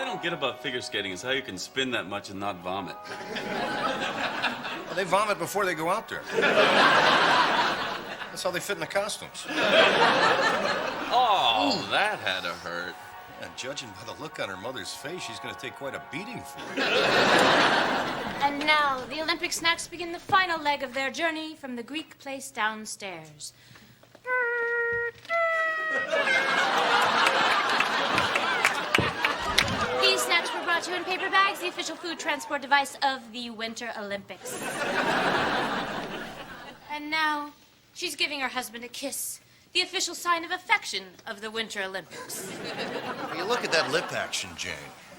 don't get about figure skating is how you can spin that much and not vomit. Well, they vomit before they go out there. That's how they fit in the costumes. Oh, that had to hurt. And judging by the look on her mother's face, she's going to take quite a beating for it. And now, the Olympic snacks begin the final leg of their journey from the Greek place downstairs. These snacks were brought to you in paper bags, the official food transport device of the Winter Olympics. And now, she's giving her husband a kiss, the official sign of affection of the Winter Olympics. You look at that lip action, Jane.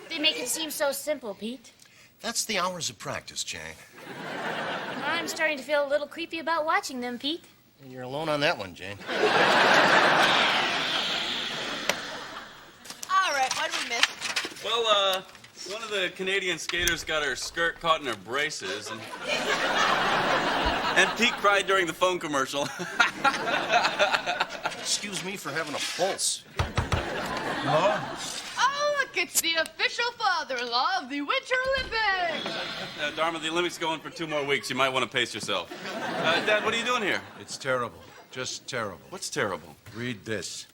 They make it seem so simple, Pete. That's the hours of practice, Jane. I'm starting to feel a little creepy about watching them, Pete. And you're alone on that one, Jane. All right, what did we miss? Well, one of the Canadian skaters got her skirt caught in her braces, and Pete cried during the phone commercial. Excuse me for having a pulse. Hello? Oh, look, it's the official father-in-law of the Winter Olympics. Dharma, the Olympics go on for 2 more weeks. You might want to pace yourself. Dad, what are you doing here? It's terrible. Just terrible. What's terrible? Read this.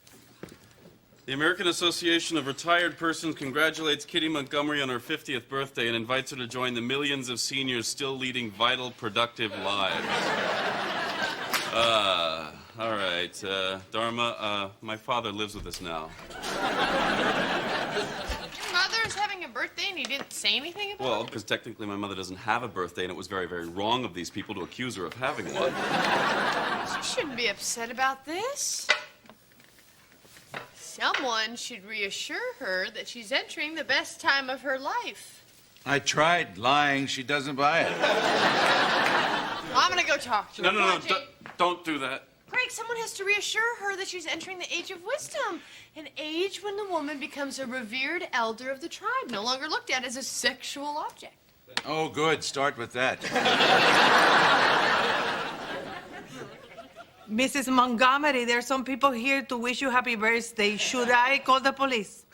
The American Association of Retired Persons congratulates Kitty Montgomery on her 50th birthday and invites her to join the millions of seniors still leading vital, productive lives. All right, Dharma, my father lives with us now. Your mother's having a birthday and you didn't say anything about Well, it? because technically my mother doesn't have a birthday, and it was very, very wrong of these people to accuse her of having one. She shouldn't be upset about this. Someone should reassure her that she's entering the best time of her life. I tried lying. She doesn't buy it. Well, I'm gonna go talk to her. No, Come on, Jane. don't do that. Greg, someone has to reassure her that she's entering the age of wisdom, an age when the woman becomes a revered elder of the tribe, no longer looked at as a sexual object. Oh, good. Start with that. Mrs. Montgomery, there are some people here to wish you happy birthday. Should I call the police?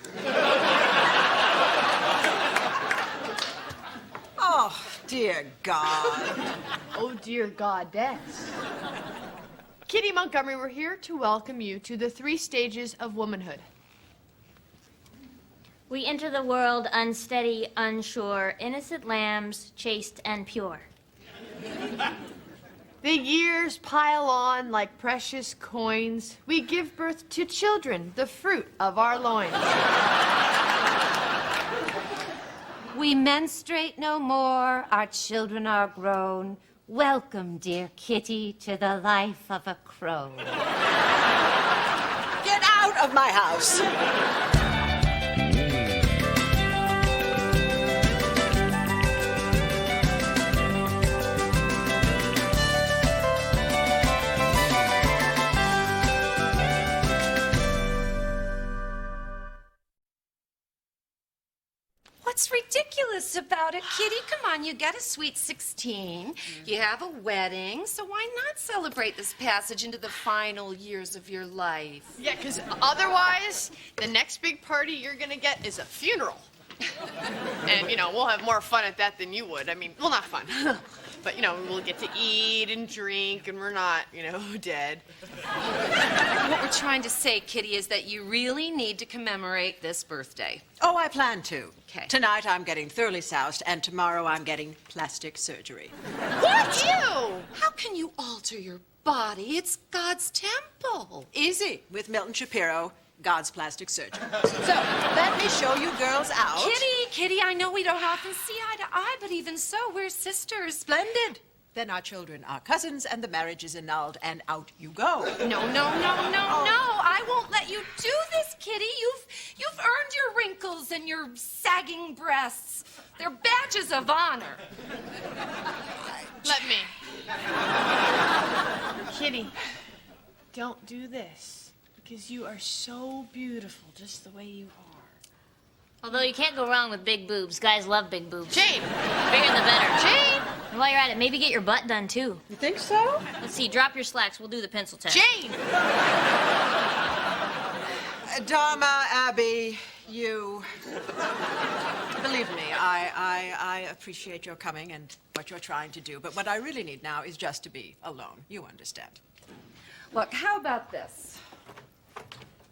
Oh, dear God. Oh, dear goddess. Kitty Montgomery, we're here to welcome you to the 3 stages of womanhood. We enter the world unsteady, unsure, innocent lambs, chaste and pure. The years pile on like precious coins. We give birth to children, the fruit of our loins. We menstruate no more, our children are grown. Welcome, dear Kitty, to the life of a crone. Get out of my house. What's ridiculous about it, Kitty? Come on, you get a sweet 16. You have a wedding, so why not celebrate this passage into the final years of your life? Yeah, because otherwise, the next big party you're gonna get is a funeral. And, you know, we'll have more fun at that than you would. I mean, well, not fun. But, you know, we'll get to eat and drink, and we're not, you know, dead. What we're trying to say, Kitty, is that you really need to commemorate this birthday. Oh, I plan to. Okay. Tonight I'm getting thoroughly soused, and tomorrow I'm getting plastic surgery. What? Ew! How can you alter your body? It's God's temple. Easy, with Milton Shapiro, God's plastic surgeon. So, let me show you girls out. Kitty, I know we don't often see eye to eye, but even so, we're sisters. Splendid. Then our children are cousins, and the marriage is annulled, and out you go. No. I won't let you do this, Kitty. You've earned your wrinkles and your sagging breasts. They're badges of honor. Let me. Kitty, don't do this. Because you are so beautiful just the way you are. Although you can't go wrong with big boobs. Guys love big boobs. Jane! Bigger the better. Jane! And while you're at it, maybe get your butt done, too. You think so? Let's see, drop your slacks. We'll do the pencil test. Jane! Dharma, Abby, You... Believe me, I appreciate your coming and what you're trying to do, but what I really need now is just to be alone. You understand. Look, how about this?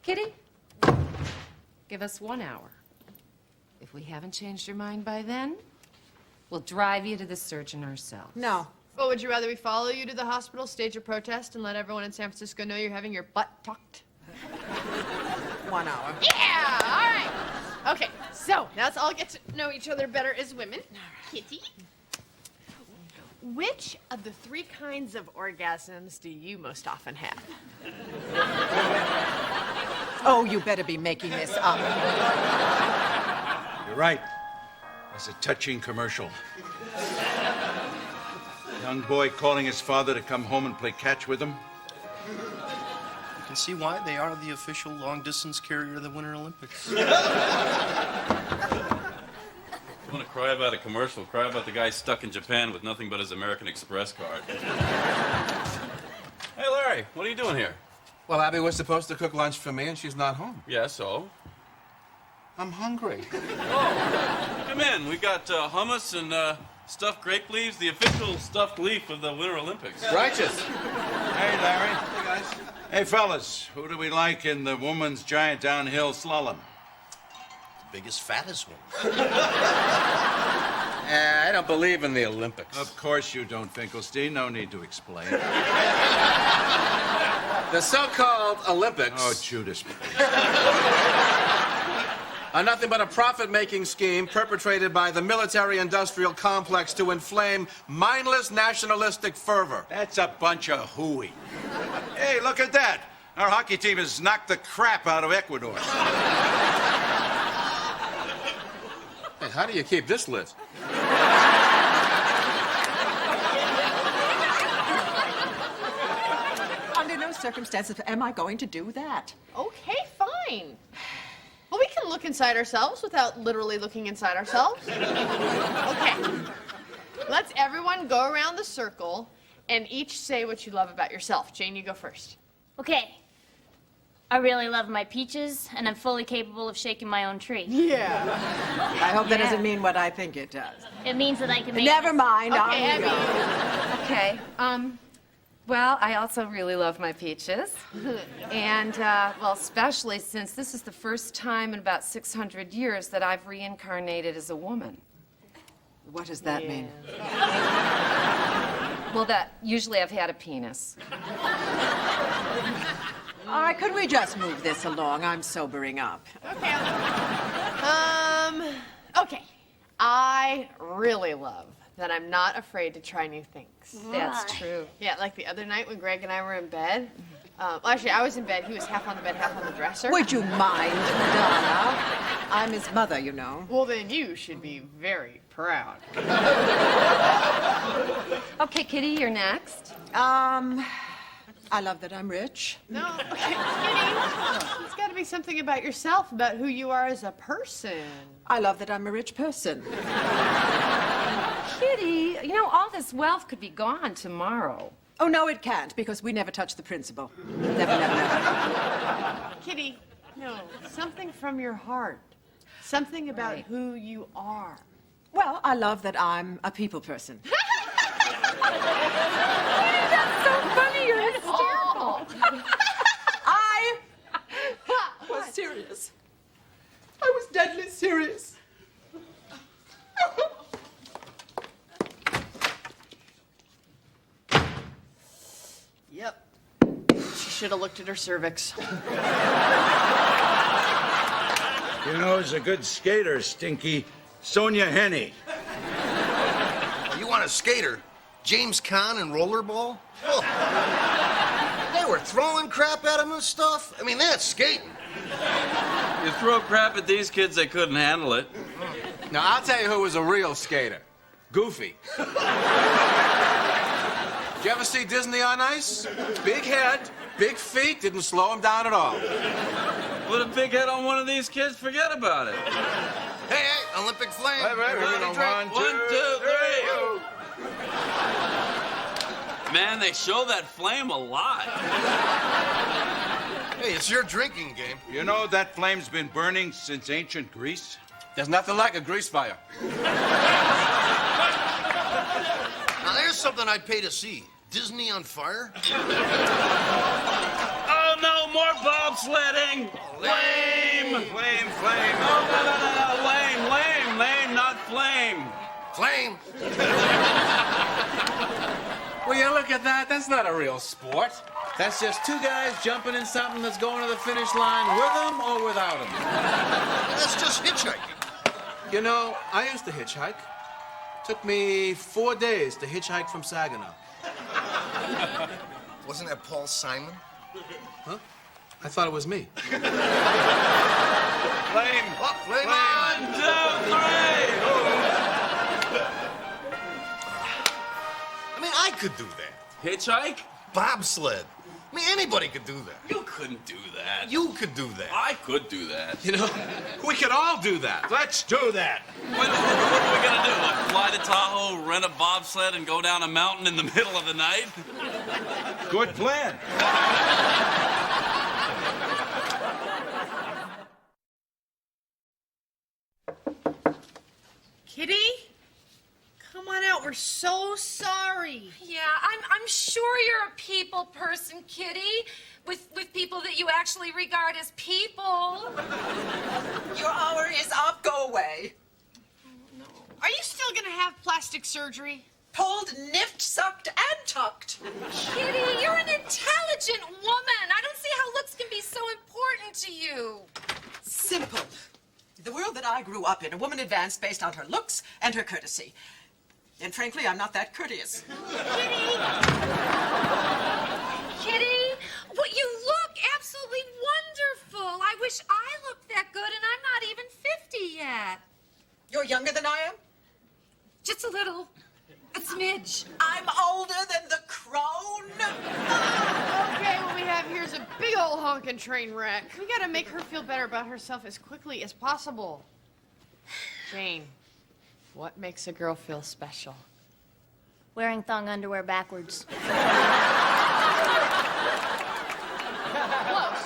Kitty, give us 1 hour. If we haven't changed your mind by then, we'll drive you to the surgeon ourselves. No. Well, would you rather we follow you to the hospital, stage a protest, and let everyone in San Francisco know you're having your butt tucked? 1 hour. Yeah! All right. Okay, so now let's all get to know each other better as women. Kitty, which of the 3 kinds of orgasms do you most often have? Oh, you better be making this up. You're right. It's a touching commercial. Young boy calling his father to come home and play catch with him. You can see why they are the official long-distance carrier of the Winter Olympics. You want to cry about a commercial? Cry about the guy stuck in Japan with nothing but his American Express card. Hey, Larry, what are you doing here? Well, Abby was supposed to cook lunch for me, and she's not home. Yeah, so? I'm hungry. Come in. We got hummus and stuffed grape leaves, the official stuffed leaf of the Winter Olympics. Righteous. Hey, Larry. Hey, guys. Hey, fellas, who do we like in the women's giant downhill slalom? The biggest, fattest one. I don't believe in the Olympics. Of course you don't, Finkelstein. No need to explain. The so-called Olympics Oh, Judas. are nothing but a profit-making scheme perpetrated by the military-industrial complex to inflame mindless nationalistic fervor. That's a bunch of hooey. Hey, look at that. Our hockey team has knocked the crap out of Ecuador. Hey, how do you keep this list? Under no circumstances am I going to do that. Okay, fine. Well, we can look inside ourselves without literally looking inside ourselves. Okay. Let's everyone go around the circle and each say what you love about yourself. Jane, you go first. Okay. I really love my peaches, and I'm fully capable of shaking my own tree. Yeah. I hope that doesn't mean what I think it does. It means that I can make... Never mind. Okay, I'll go. Abby. Okay, well, I also really love my peaches. And, well, especially since this is the first time in about 600 years that I've reincarnated as a woman. What does that mean? Well, that usually I've had a penis. All right, could we just move this along? I'm sobering up. Okay. Okay. I really love that I'm not afraid to try new things. That's true. Yeah, like the other night when Greg and I were in bed. Well, actually, I was in bed. He was half on the bed, half on the dresser. Would you mind, Donna? I'm his mother, you know. Well, then you should be very proud. Okay, Kitty, you're next. I love that I'm rich. No, okay, Kitty. It's got to be something about yourself, about who you are as a person. I love that I'm a rich person. Kitty, you know, all this wealth could be gone tomorrow. Oh, no, it can't, because we never touch the principal. Never, never, never. Kitty, no, something from your heart. Something about Right. who you are. Well, I love that I'm a people person. That's so funny, you're hysterical. I was serious. I was deadly serious. Yep. She should have looked at her cervix. You know, who's a good skater, Stinky? Sonia Henney. You want a skater? James Caan and rollerball? Oh. They were throwing crap at him and stuff. I mean, that's skating. You throw crap at these kids, they couldn't handle it. Now, I'll tell you who was a real skater. Goofy. Did you ever see Disney on Ice? Big head, big feet, didn't slow him down at all. Put a big head on one of these kids, forget about it. Hey, Olympic flame. Right, we're Everybody gonna drink. 1, 2, 3. Man, they show that flame a lot. Hey, Hey, it's your drinking game. You know that flame's been burning since ancient Greece? There's nothing like a grease fire. Now, there's something I'd pay to see. Disney on fire? Oh, no, more bobsledding! Flame! Flame, flame. Oh, no, lame, not flame. Flame? Will you look at that? That's not a real sport. That's just two guys jumping in something that's going to the finish line with them or without them. That's just hitchhiking. You know, I used to hitchhike. Took me 4 days to hitchhike from Saginaw. Wasn't that Paul Simon? Huh? I thought it was me. Flame. Oh, flame on! 1, 2, 3! I mean, I could do that. Hitchhike? Bobsled. I mean, anybody could do that. You couldn't do that. You could do that. I could do that. You know, we could all do that. Let's do that. What are we gonna do? Like, fly to Tahoe, rent a bobsled, and go down a mountain in the middle of the night? Good plan. Kitty? Come on out. We're so sorry. Yeah, I'm sure you're a people person, Kitty, with people that you actually regard as people. Your hour is up. Go away. Are you still gonna have plastic surgery? Pulled, nipped, sucked, and tucked. Kitty, you're an intelligent woman. I don't see how looks can be so important to you. Simple. The world that I grew up in, a woman advanced based on her looks and her courtesy. And frankly, I'm not that courteous. Kitty, well, you look absolutely wonderful. I wish I looked that good, and I'm not even 50 yet. You're younger than I am? Just a little. A smidge. I'm older than the crone. Okay, what we have here is a big old honkin' train wreck. We gotta make her feel better about herself as quickly as possible. Jane, what makes a girl feel special? Wearing thong underwear backwards. Close.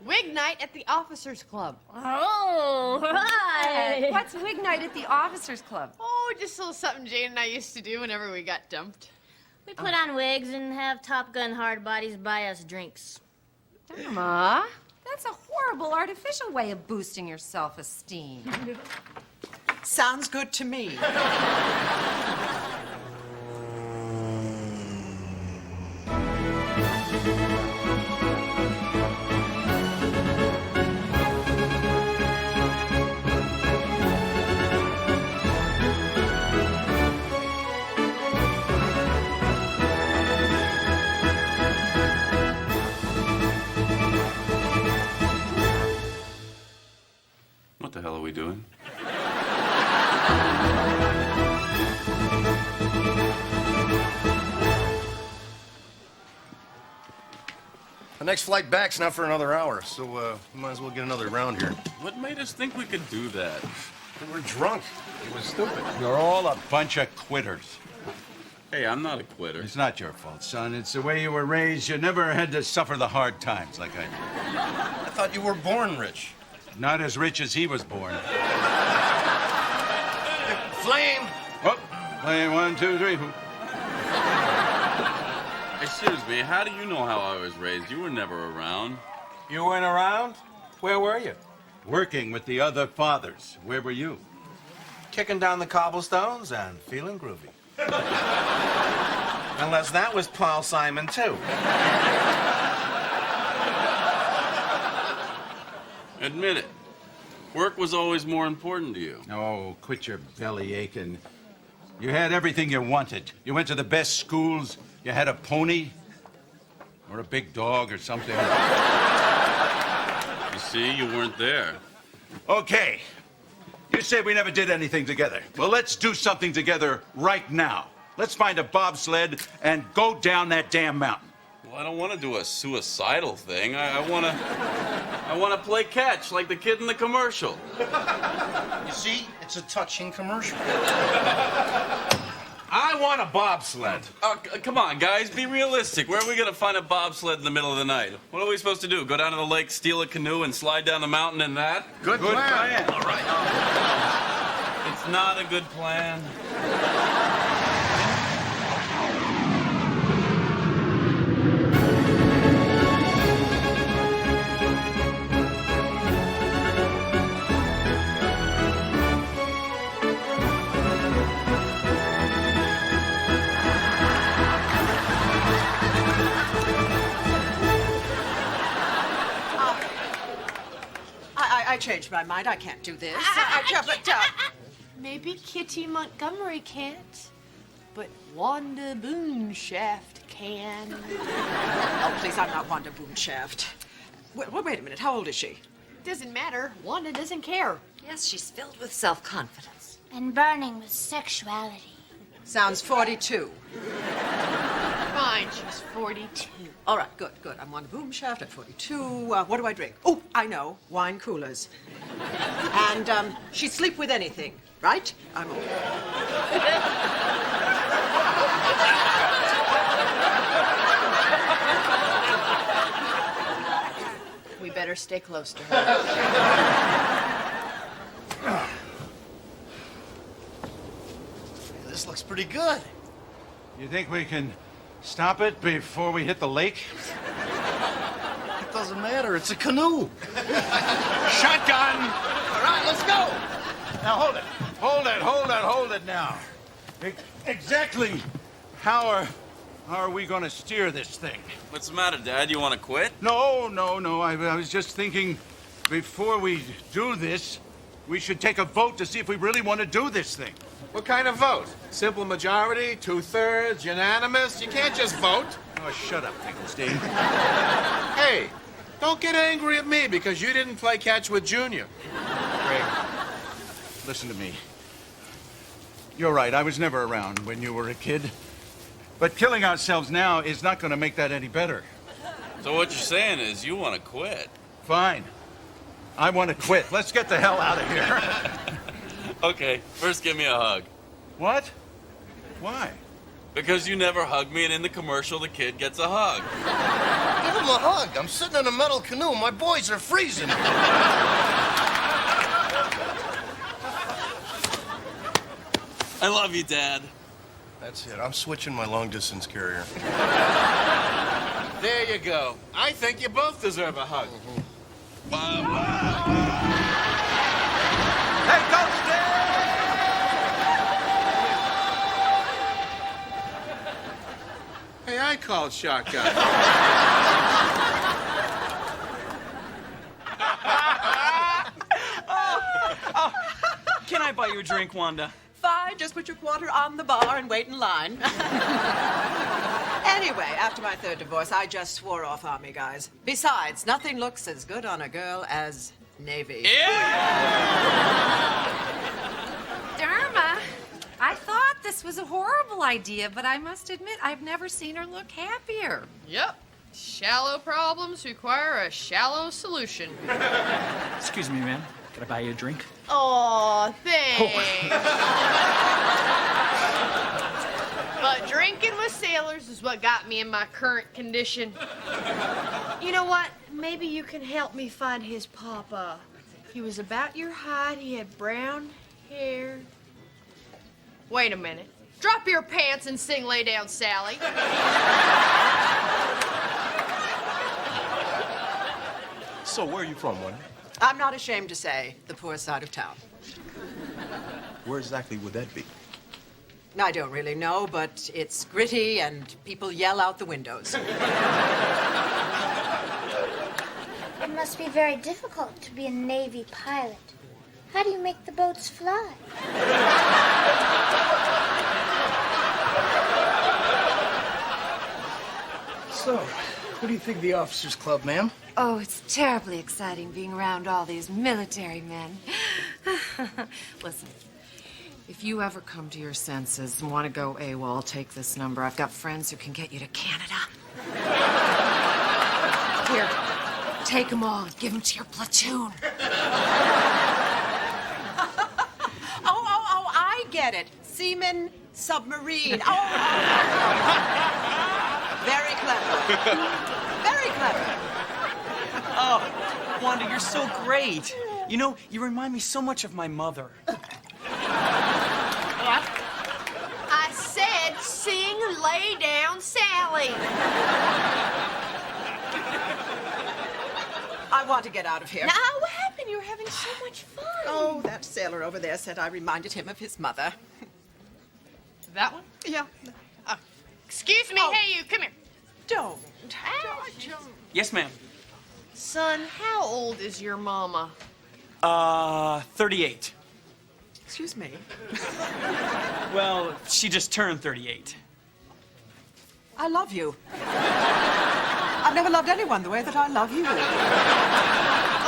Wig night at the Officers Club. Oh, right. What's wig night at the Officers Club? Oh, just a little something Jane and I used to do whenever we got dumped. We put on wigs and have Top Gun hard bodies buy us drinks. Dharma, that's a horrible artificial way of boosting your self-esteem. Sounds good to me. What the hell are we doing? The next flight back's not for another hour, so we might as well get another round here. What made us think we could do that? We're drunk. It was stupid. You're all a bunch of quitters. Hey, I'm not a quitter. It's not your fault, son. It's the way you were raised. You never had to suffer the hard times like I did. I thought you were born rich. Not as rich as he was born. Flame! Oh, playing 1, 2, 3. Excuse me, how do you know how I was raised? You were never around. You weren't around? Where were you? Working with the other fathers. Where were you? Kicking down the cobblestones and feeling groovy. Unless that was Paul Simon, too. Admit it. Work was always more important to you. Oh, quit your belly aching. You had everything you wanted. You went to the best schools. You had a pony. Or a big dog or something. You see, you weren't there. Okay. You said we never did anything together. Well, let's do something together right now. Let's find a bobsled and go down that damn mountain. Well, I don't want to do a suicidal thing. I want to play catch like the kid in the commercial. You see, it's a touching commercial. I I want a bobsled. Oh, come on, guys, be realistic. Where are we gonna find a bobsled in the middle of the night? What are we supposed to do? Go down to the lake, steal a canoe, and slide down the mountain in that? Good plan. All right. It's not a good plan. I changed my mind. I can't do this. Maybe Kitty Montgomery can't, but Wanda Boonshaft can. Oh, please, I'm not Wanda Boonshaft. Wait a minute. How old is she? Doesn't matter. Wanda doesn't care. Yes, she's filled with self-confidence. And burning with sexuality. Sounds 42. Fine, she's 42. All right, good. I'm Wanda Boomshaft at 42. What do I drink? Oh, I know. Wine coolers. And she'd sleep with anything, right? I'm old. We better stay close to her. This looks pretty good. You think we can stop it before we hit the lake? It doesn't matter. It's a canoe. Shotgun! All right, let's go. Now hold it now. Exactly how are we going to steer this thing? What's the matter, Dad? You want to quit? No. I was just thinking before we do this, we should take a vote to see if we really want to do this thing. What kind of vote? Simple majority, 2/3, unanimous? You can't just vote. Oh, shut up, Finkelstein. Hey, don't get angry at me because you didn't play catch with Junior. Greg, listen to me. You're right, I was never around when you were a kid. But killing ourselves now is not going to make that any better. So what you're saying is you want to quit. Fine. I want to quit. Let's get the hell out of here. Okay, first give me a hug. What? Why? Because you never hug me, and in the commercial, the kid gets a hug. Give him a hug. I'm sitting in a metal canoe. My boys are freezing. I love you, Dad. That's it. I'm switching my long-distance carrier. There you go. I think you both deserve a hug. Hey, Ghosty! Hey, I called shotgun. Can I buy you a drink, Wanda? Fine, just put your quarter on the bar and wait in line. Anyway, after my third divorce, I just swore off Army guys. Besides, nothing looks as good on a girl as Navy. Dharma, I thought this was a horrible idea, but I must admit I've never seen her look happier. Yep. Shallow problems require a shallow solution. Excuse me, ma'am. Can I buy you a drink? Aw, thanks. But drinking with sailors is what got me in my current condition. You know what? Maybe you can help me find his papa. He was about your height. He had brown hair. Wait a minute. Drop your pants and sing Lay Down, Sally. So where are you from, Wanda? I'm not ashamed to say the poor side of town. Where exactly would that be? I don't really know, but it's gritty and people yell out the windows. It must be very difficult to be a Navy pilot. How do you make the boats fly? So, what do you think of the Officers Club, ma'am? Oh, it's terribly exciting being around all these military men. Listen, if you ever come to your senses and want to go AWOL, take this number. I've got friends who can get you to Canada. Here, take them all. Give them to your platoon. Oh, I get it. Seaman submarine. Oh! Very clever. Very clever. Oh, Wanda, you're so great. You know, you remind me so much of my mother. I said sing Lay Down Sally. I want to get out of here. Now, what happened? You were having so much fun. Oh, that sailor over there said I reminded him of his mother. That one? Yeah. Excuse me. Hey, you, come here. Don't. Yes, ma'am. Son, how old is your mama? 38. Excuse me. Well, she just turned 38. I love you. I've never loved anyone the way that I love you.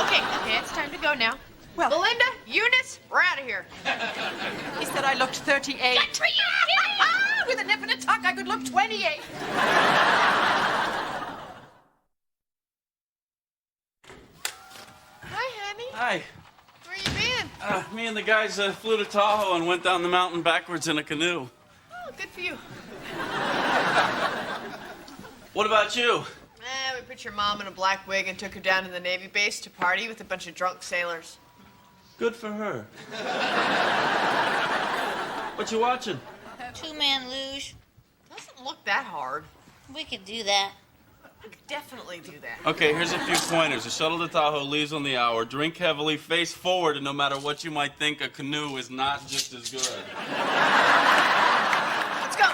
Okay, it's time to go now. Well, Belinda, Eunice, we're out of here. He said I looked 38. Good for you! With a nip and a tuck, I could look 28. Hi, honey. Hi. Where you been? Me and the guys flew to Tahoe and went down the mountain backwards in a canoe. Oh, good for you. What about you? We put your mom in a black wig and took her down to the Navy base to party with a bunch of drunk sailors. Good for her. What you watching? Two-man luge. Doesn't look that hard. We could do that. We could definitely do that. Okay, here's a few pointers. The shuttle to Tahoe leaves on the hour. Drink heavily, face forward, and no matter what you might think, a canoe is not just as good. Let's go.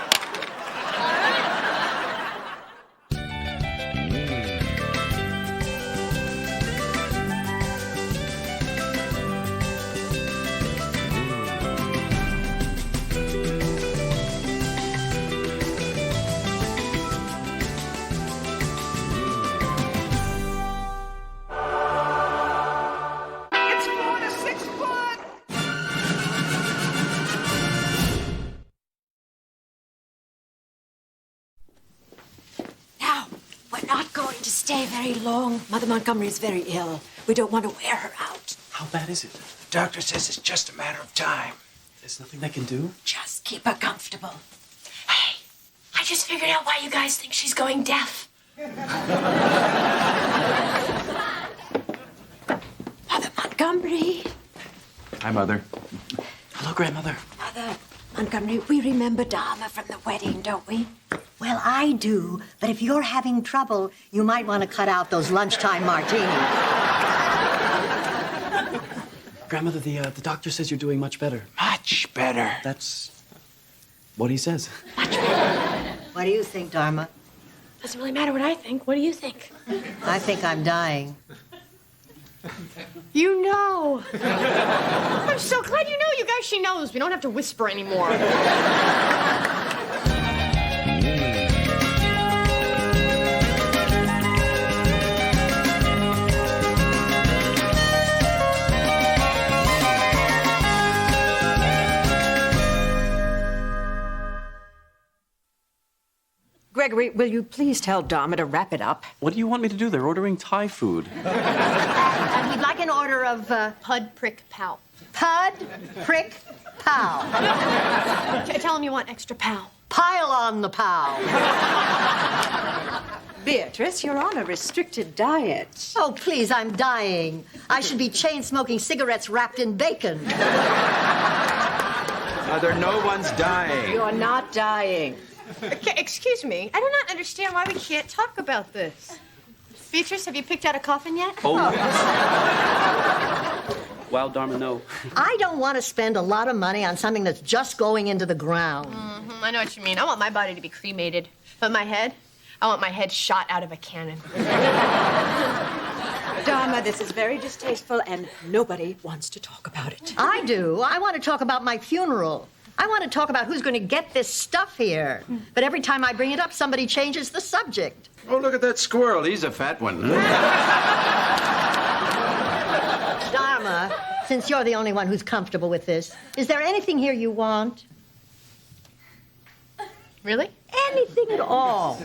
It's 4 to 6 1. Now, we're not going to stay very long. Mother Montgomery is very ill. We don't want to wear her out. How bad is it? The doctor says it's just a matter of time. There's nothing they can do? Just keep her comfortable. Hey, I just figured out why you guys think she's going deaf. Mother Montgomery. Hi, Mother. Hello, Grandmother. Mother Montgomery, we remember Dharma from the wedding, don't we? Well, I do, but if you're having trouble, you might want to cut out those lunchtime martinis. Grandmother, the doctor says you're doing much better. Much better. That's what he says. What do you think, Dharma? Doesn't really matter what I think. What do you think? I think I'm dying. You know. I'm so glad you know. You guys, she knows. We don't have to whisper anymore. Gregory, will you please tell Dharma to wrap it up? What do you want me to do? They're ordering Thai food. We'd like an order of Pud, prick, pow. Pud, Prick, Pow. Tell him you want extra pow. Pile on the pow. Beatrice, you're on a restricted diet. Oh, please, I'm dying. I should be chain-smoking cigarettes wrapped in bacon. Mother, no one's dying. You're not dying. Okay, excuse me. I do not understand why we can't talk about this. Beatrice, have you picked out a coffin yet? Oh. Wow, Dharma, no. I don't want to spend a lot of money on something that's just going into the ground. I know what you mean. I want my body to be cremated. But my head? I want my head shot out of a cannon. Dharma, this is very distasteful, and nobody wants to talk about it. I do. I want to talk about my funeral. I want to talk about who's going to get this stuff here. But every time I bring it up, somebody changes the subject. Oh, look at that squirrel. He's a fat one. Dharma, since you're the only one who's comfortable with this, is there anything here you want? Really? Anything at all.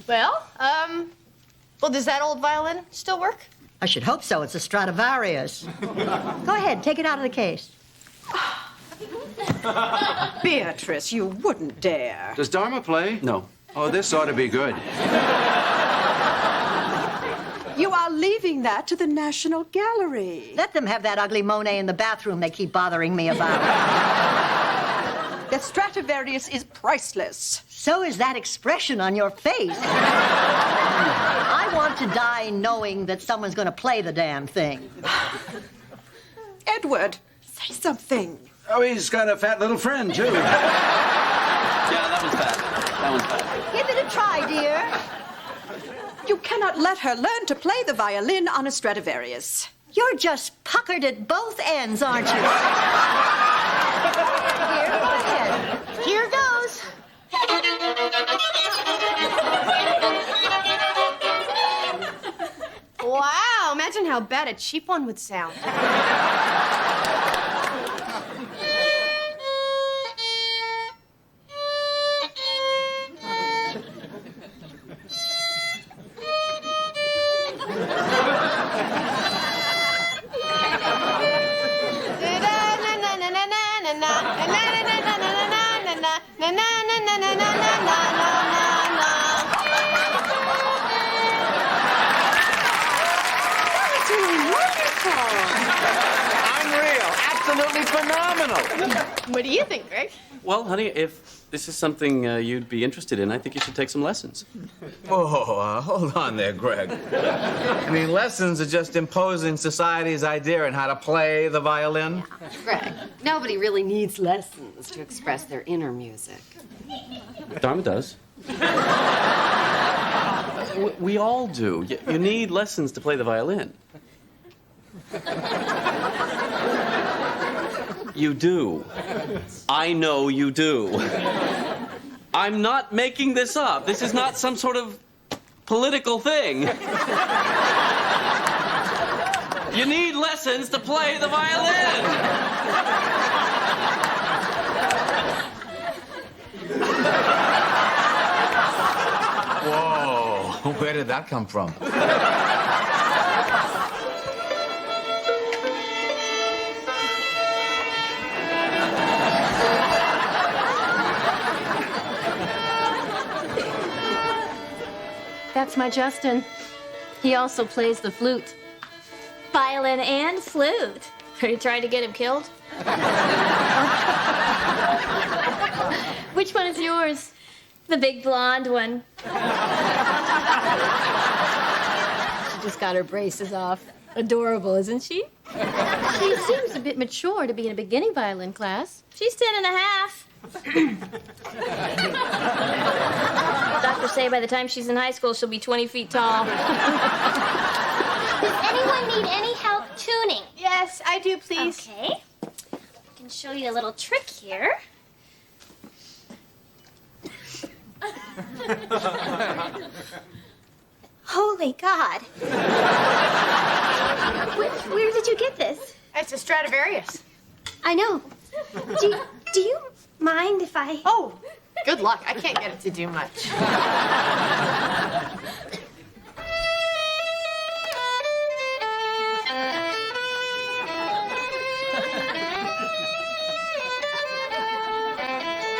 Well, does that old violin still work? I should hope so. It's a Stradivarius. Go ahead, take it out of the case. Beatrice, you wouldn't dare. Does Dharma play? No. Oh, this ought to be good. You are leaving that to the National Gallery. Let them have that ugly Monet in the bathroom they keep bothering me about. The Stradivarius is priceless. So is that expression on your face. I want to die knowing that someone's going to play the damn thing. Edward, say something. Oh, he's got a fat little friend, too. Yeah, that one's bad. That one's bad. Give it a try, dear. You cannot let her learn to play the violin on a Stradivarius. You're just puckered at both ends, aren't you? Here, go ahead. Here goes. Wow, imagine how bad a cheap one would sound. Unreal. Absolutely phenomenal. What do you think, Greg? Well, honey, if this is something you'd be interested in, I think you should take some lessons. Oh, hold on there, Greg. I mean, lessons are just imposing society's idea on how to play the violin. Greg, nobody really needs lessons to express their inner music. Dharma does. We all do. You need lessons to play the violin. You do. I know you do. I'm not making this up. This is not some sort of political thing. You need lessons to play the violin. Whoa, where did that come from? That's my Justin. He also plays the flute. Violin and flute. Are you trying to get him killed? Which one is yours? The big blonde one. She just got her braces off. Adorable, isn't she? She seems a bit mature to be in a beginning violin class. She's 10 and a half. Doctors say by the time she's in high school, she'll be 20 feet tall. Does anyone need any help tuning? Yes, I do, please. Okay. I can show you a little trick here. Holy God. Where did you get this? It's a Stradivarius. I know. Do you mind if I... Oh, good luck. I can't get it to do much.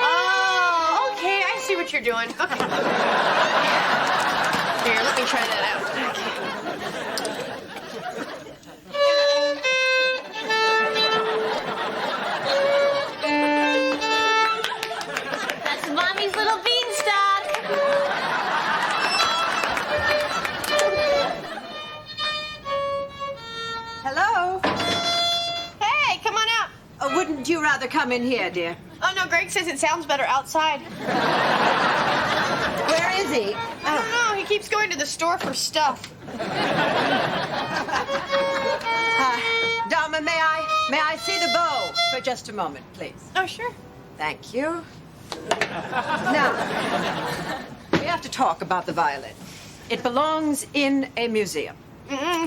Oh, okay. I see what you're doing. Okay. Here, let me try that out. That's Mommy's little beanstalk. Hello? Hey, come on out. Oh, wouldn't you rather come in here, dear? Oh, no, Greg says it sounds better outside. Where is he? I don't know. He keeps going to the store for stuff. Dharma, may I see the bow for just a moment, please? Oh, sure. Thank you. Now, we have to talk about the violin. It belongs in a museum.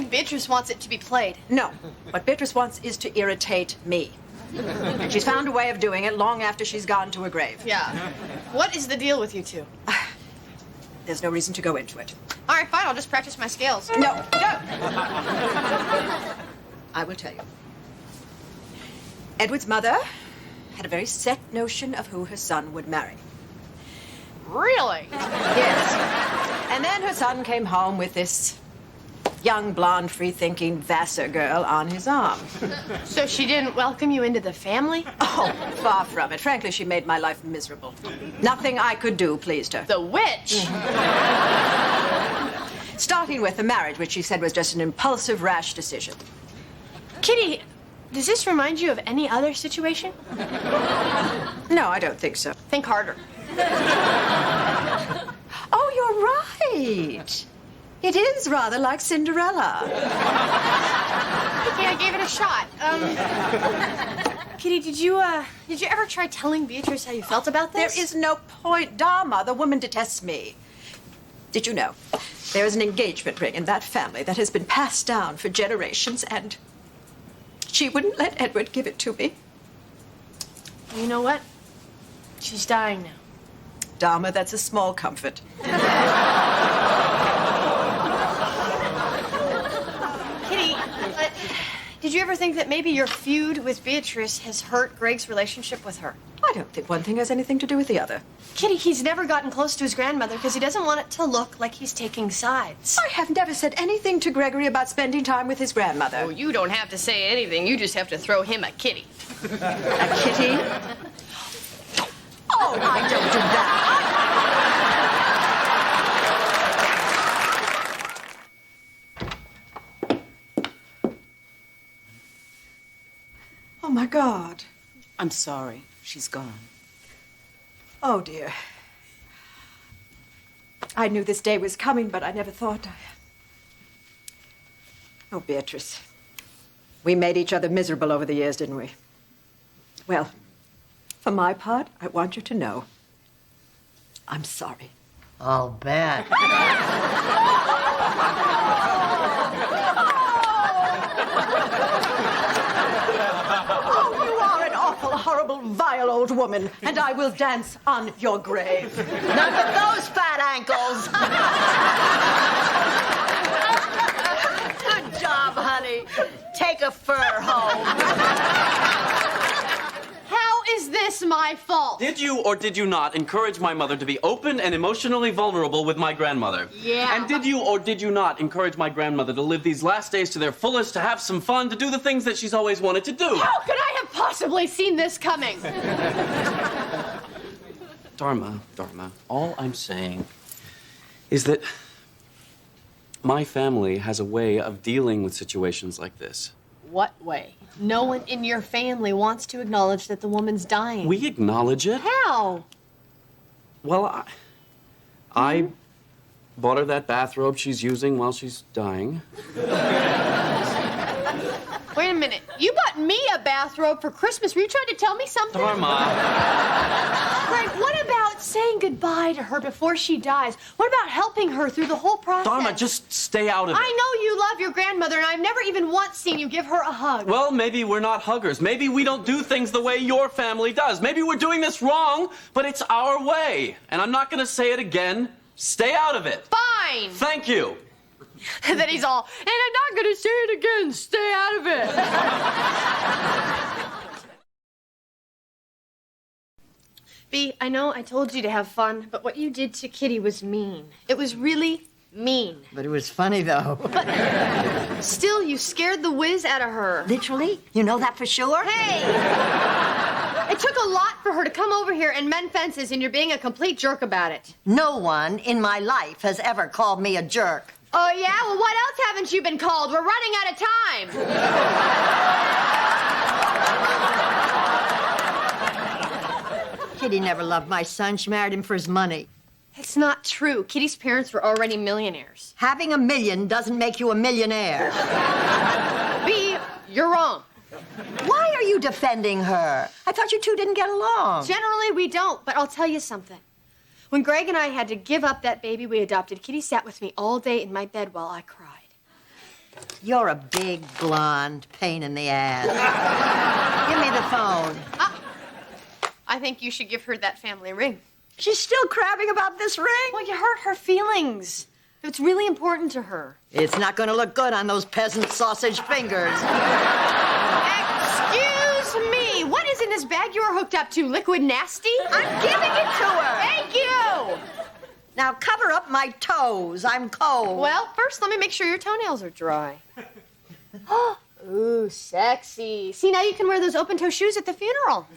Beatrice wants it to be played. No, what Beatrice wants is to irritate me. And she's found a way of doing it long after she's gone to her grave. Yeah. What is the deal with you two? There's no reason to go into it. All right, fine. I'll just practice my scales. No, don't. I will tell you. Edward's mother had a very set notion of who her son would marry. Really? Yes. And then her son came home with this young, blonde, free-thinking Vassar girl on his arm. So she didn't welcome you into the family? Oh, far from it. Frankly, she made my life miserable. Nothing I could do pleased her. The witch! Starting with the marriage, which she said was just an impulsive, rash decision. Kitty, does this remind you of any other situation? No, I don't think so. Think harder. Oh, you're right. It is rather like Cinderella. Okay, I gave it a shot. Kitty, did you ever try telling Beatrice how you felt about this? There is no point, Dharma. The woman detests me. Did you know there is an engagement ring in that family that has been passed down for generations, and she wouldn't let Edward give it to me? You know what? She's dying now. Dharma, that's a small comfort. Kitty, did you ever think that maybe your feud with Beatrice has hurt Greg's relationship with her? I don't think one thing has anything to do with the other. Kitty, he's never gotten close to his grandmother because he doesn't want it to look like he's taking sides. I have never said anything to Gregory about spending time with his grandmother. Oh, you don't have to say anything. You just have to throw him a kitty. A kitty? Oh, I don't do that. Oh, my God. I'm sorry. She's gone. Oh, dear. I knew this day was coming, but I never thought Oh, Beatrice. We made each other miserable over the years, didn't we? Well, for my part, I want you to know I'm sorry. I'll bet. Oh, you are an awful, horrible, vile old woman, and I will dance on your grave. Not with those fat ankles. Good job, honey. Take a fur home. How is this my fault? Did you or did you not encourage my mother to be open and emotionally vulnerable with my grandmother? Yeah. And did you or did you not encourage my grandmother to live these last days to their fullest, to have some fun, to do the things that she's always wanted to do? How could I have possibly seen this coming? Dharma, all I'm saying is that my family has a way of dealing with situations like this. What way? No one in your family wants to acknowledge that the woman's dying. We acknowledge it. How? Well, I bought her that bathrobe she's using while she's dying. Wait a minute. You bought me a bathrobe for Christmas. Were you trying to tell me something? Dharma. Greg, what about saying goodbye to her before she dies? What about helping her through the whole process? Dharma, just stay out of it. I know you love your grandmother, and I've never even once seen you give her a hug. Well, maybe we're not huggers. Maybe we don't do things the way your family does. Maybe we're doing this wrong, but it's our way. And I'm not going to say it again. Stay out of it. Fine. Thank you. Then he's all, and I'm not going to say it again. Stay out of it. B, I know I told you to have fun, but what you did to Kitty was mean. It was really mean. But it was funny, though. Still, you scared the whiz out of her. Literally? You know that for sure? Hey! It took a lot for her to come over here and mend fences, and you're being a complete jerk about it. No one in my life has ever called me a jerk. Oh, yeah? Well, what else haven't you been called? We're running out of time. Kitty never loved my son. She married him for his money. It's not true. Kitty's parents were already millionaires. Having a million doesn't make you a millionaire. B, you're wrong. Why are you defending her? I thought you two didn't get along. Generally, we don't, but I'll tell you something. When Greg and I had to give up that baby we adopted, Kitty sat with me all day in my bed while I cried. You're a big, blonde pain in the ass. Give me the phone. I think you should give her that family ring. She's still crabbing about this ring? Well, you hurt her feelings. It's really important to her. It's not going to look good on those peasant sausage fingers. Excuse me. what is in this bag you were hooked up to? Liquid nasty? I'm giving it to her. Thank you. Now cover up my toes. I'm cold. Well, first let me make sure your toenails are dry. Ooh, sexy. See, now you can wear those open-toe shoes at the funeral.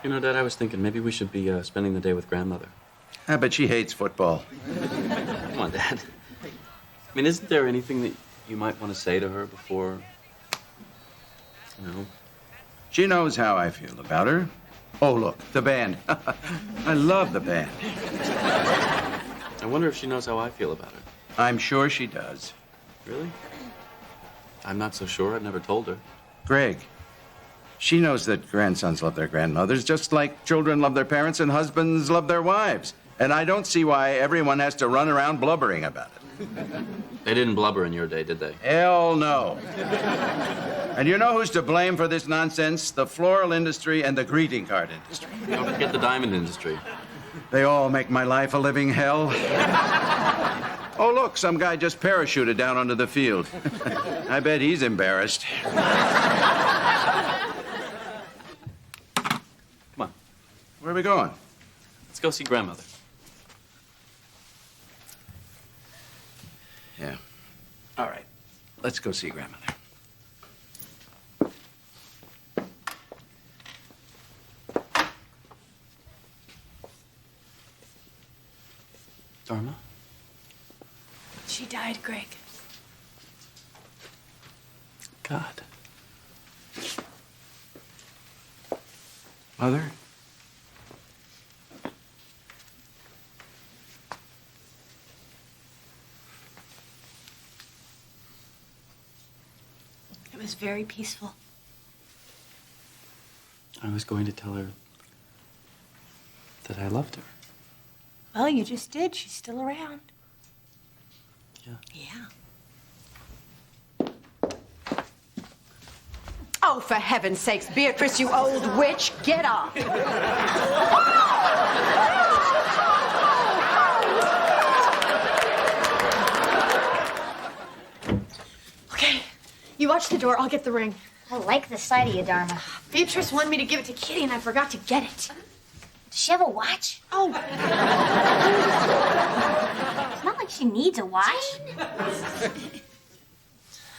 You know, Dad, I was thinking maybe we should be spending the day with grandmother. But she hates football. Come on, Dad. I mean, isn't there anything that you might want to say to her before, you know? She knows how I feel about her. Oh, look, the band. I love the band. I wonder if she knows how I feel about her. I'm sure she does. Really? I'm not so sure. I've never told her. Greg, she knows that grandsons love their grandmothers just like children love their parents and husbands love their wives. And I don't see why everyone has to run around blubbering about it. They didn't blubber in your day, did they? Hell no. And you know who's to blame for this nonsense? The floral industry and the greeting card industry. Don't forget the diamond industry. They all make my life a living hell. Oh, look, some guy just parachuted down onto the field. I bet he's embarrassed. Come on. Where are we going? Let's go see grandmother. Yeah. All right. Let's go see grandmother. Dharma? She died, Greg. God. Mother? It was very peaceful. I was going to tell her that I loved her. Well, you just did. She's still around. Yeah. Oh, for heaven's sakes, Beatrice, you old witch, get up. Okay, you watch the door. I'll get the ring. I like the sight of you, Dharma. Beatrice wanted me to give it to Kitty, and I forgot to get it. Does she have a watch? Oh. It's not like she needs a watch.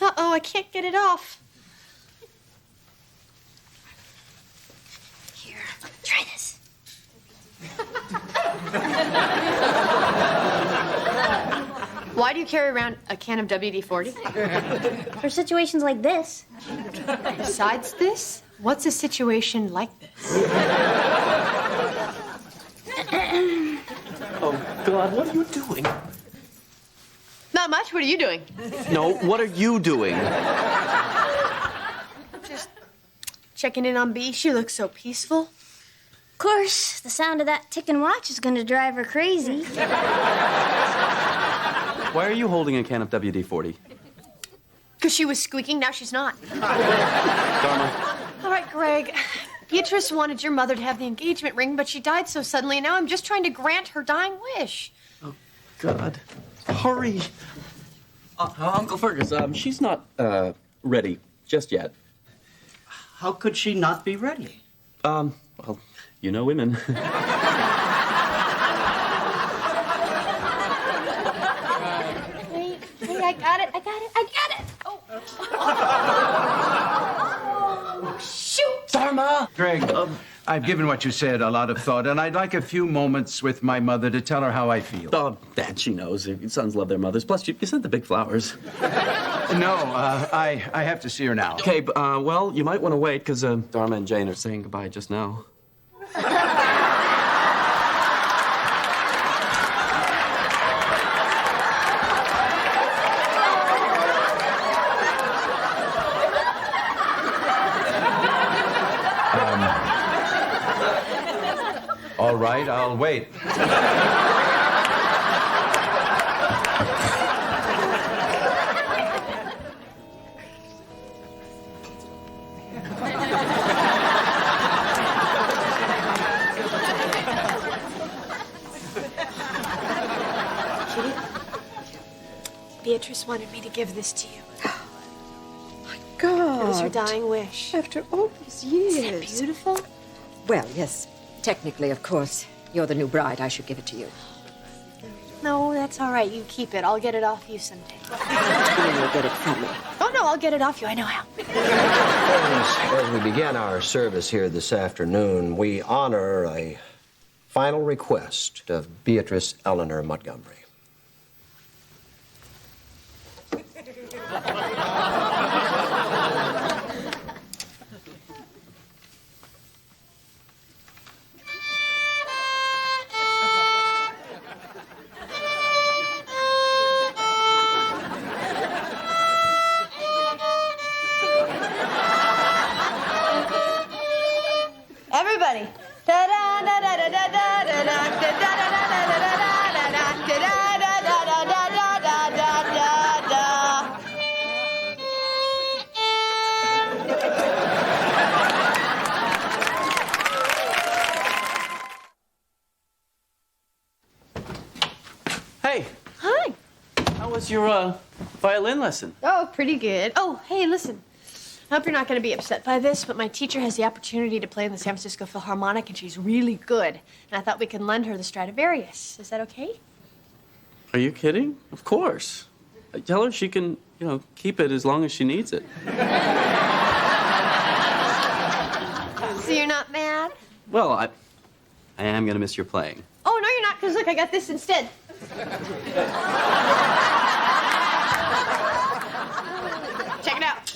Uh-oh, I can't get it off. Here, try this. Why do you carry around a can of WD-40? For situations like this. Besides this, what's a situation like this? Oh, God, what are you doing? Not much. What are you doing? No, what are you doing? Just checking in on Bea. She looks so peaceful. Of course, the sound of that ticking watch is going to drive her crazy. Why are you holding a can of WD-40? Because she was squeaking, now she's not. Dharma. All right, Greg. Beatrice wanted your mother to have the engagement ring, but she died so suddenly, and now I'm just trying to grant her dying wish. Oh, God. Hurry. Uncle Fergus, she's not, ready just yet. How could she not be ready? Well, you know women. Wait, I got it. Oh. Oh, shoot! Dharma! Greg, I've given what you said a lot of thought, and I'd like a few moments with my mother to tell her how I feel. Oh, Dad, she knows. Sons love their mothers. Plus, you sent the big flowers. No, I have to see her now. Okay, well, you might want to wait, because Dharma and Jane are saying goodbye just now. All right, I'll wait. Kitty? Beatrice wanted me to give this to you. God. It was her dying wish. After all these years. Isn't it beautiful? Well, yes. Technically, of course. You're the new bride. I should give it to you. No, that's all right. You keep it. I'll get it off you someday. You'll get it from me. Oh, no, I'll get it off you. I know how. As we begin our service here this afternoon, we honor a final request of Beatrice Eleanor Montgomery. Everybody. Hey, Hi. how was your violin lesson? Oh, pretty good. Oh, hey, listen. I hope you're not going to be upset by this, but my teacher has the opportunity to play in the San Francisco Philharmonic, and she's really good. And I thought we could lend her the Stradivarius. Is that okay? Are you kidding? Of course. Tell her she can, keep it as long as she needs it. So you're not mad? Well, I am gonna miss your playing. Oh, no, you're not, because look, I got this instead. Check it out.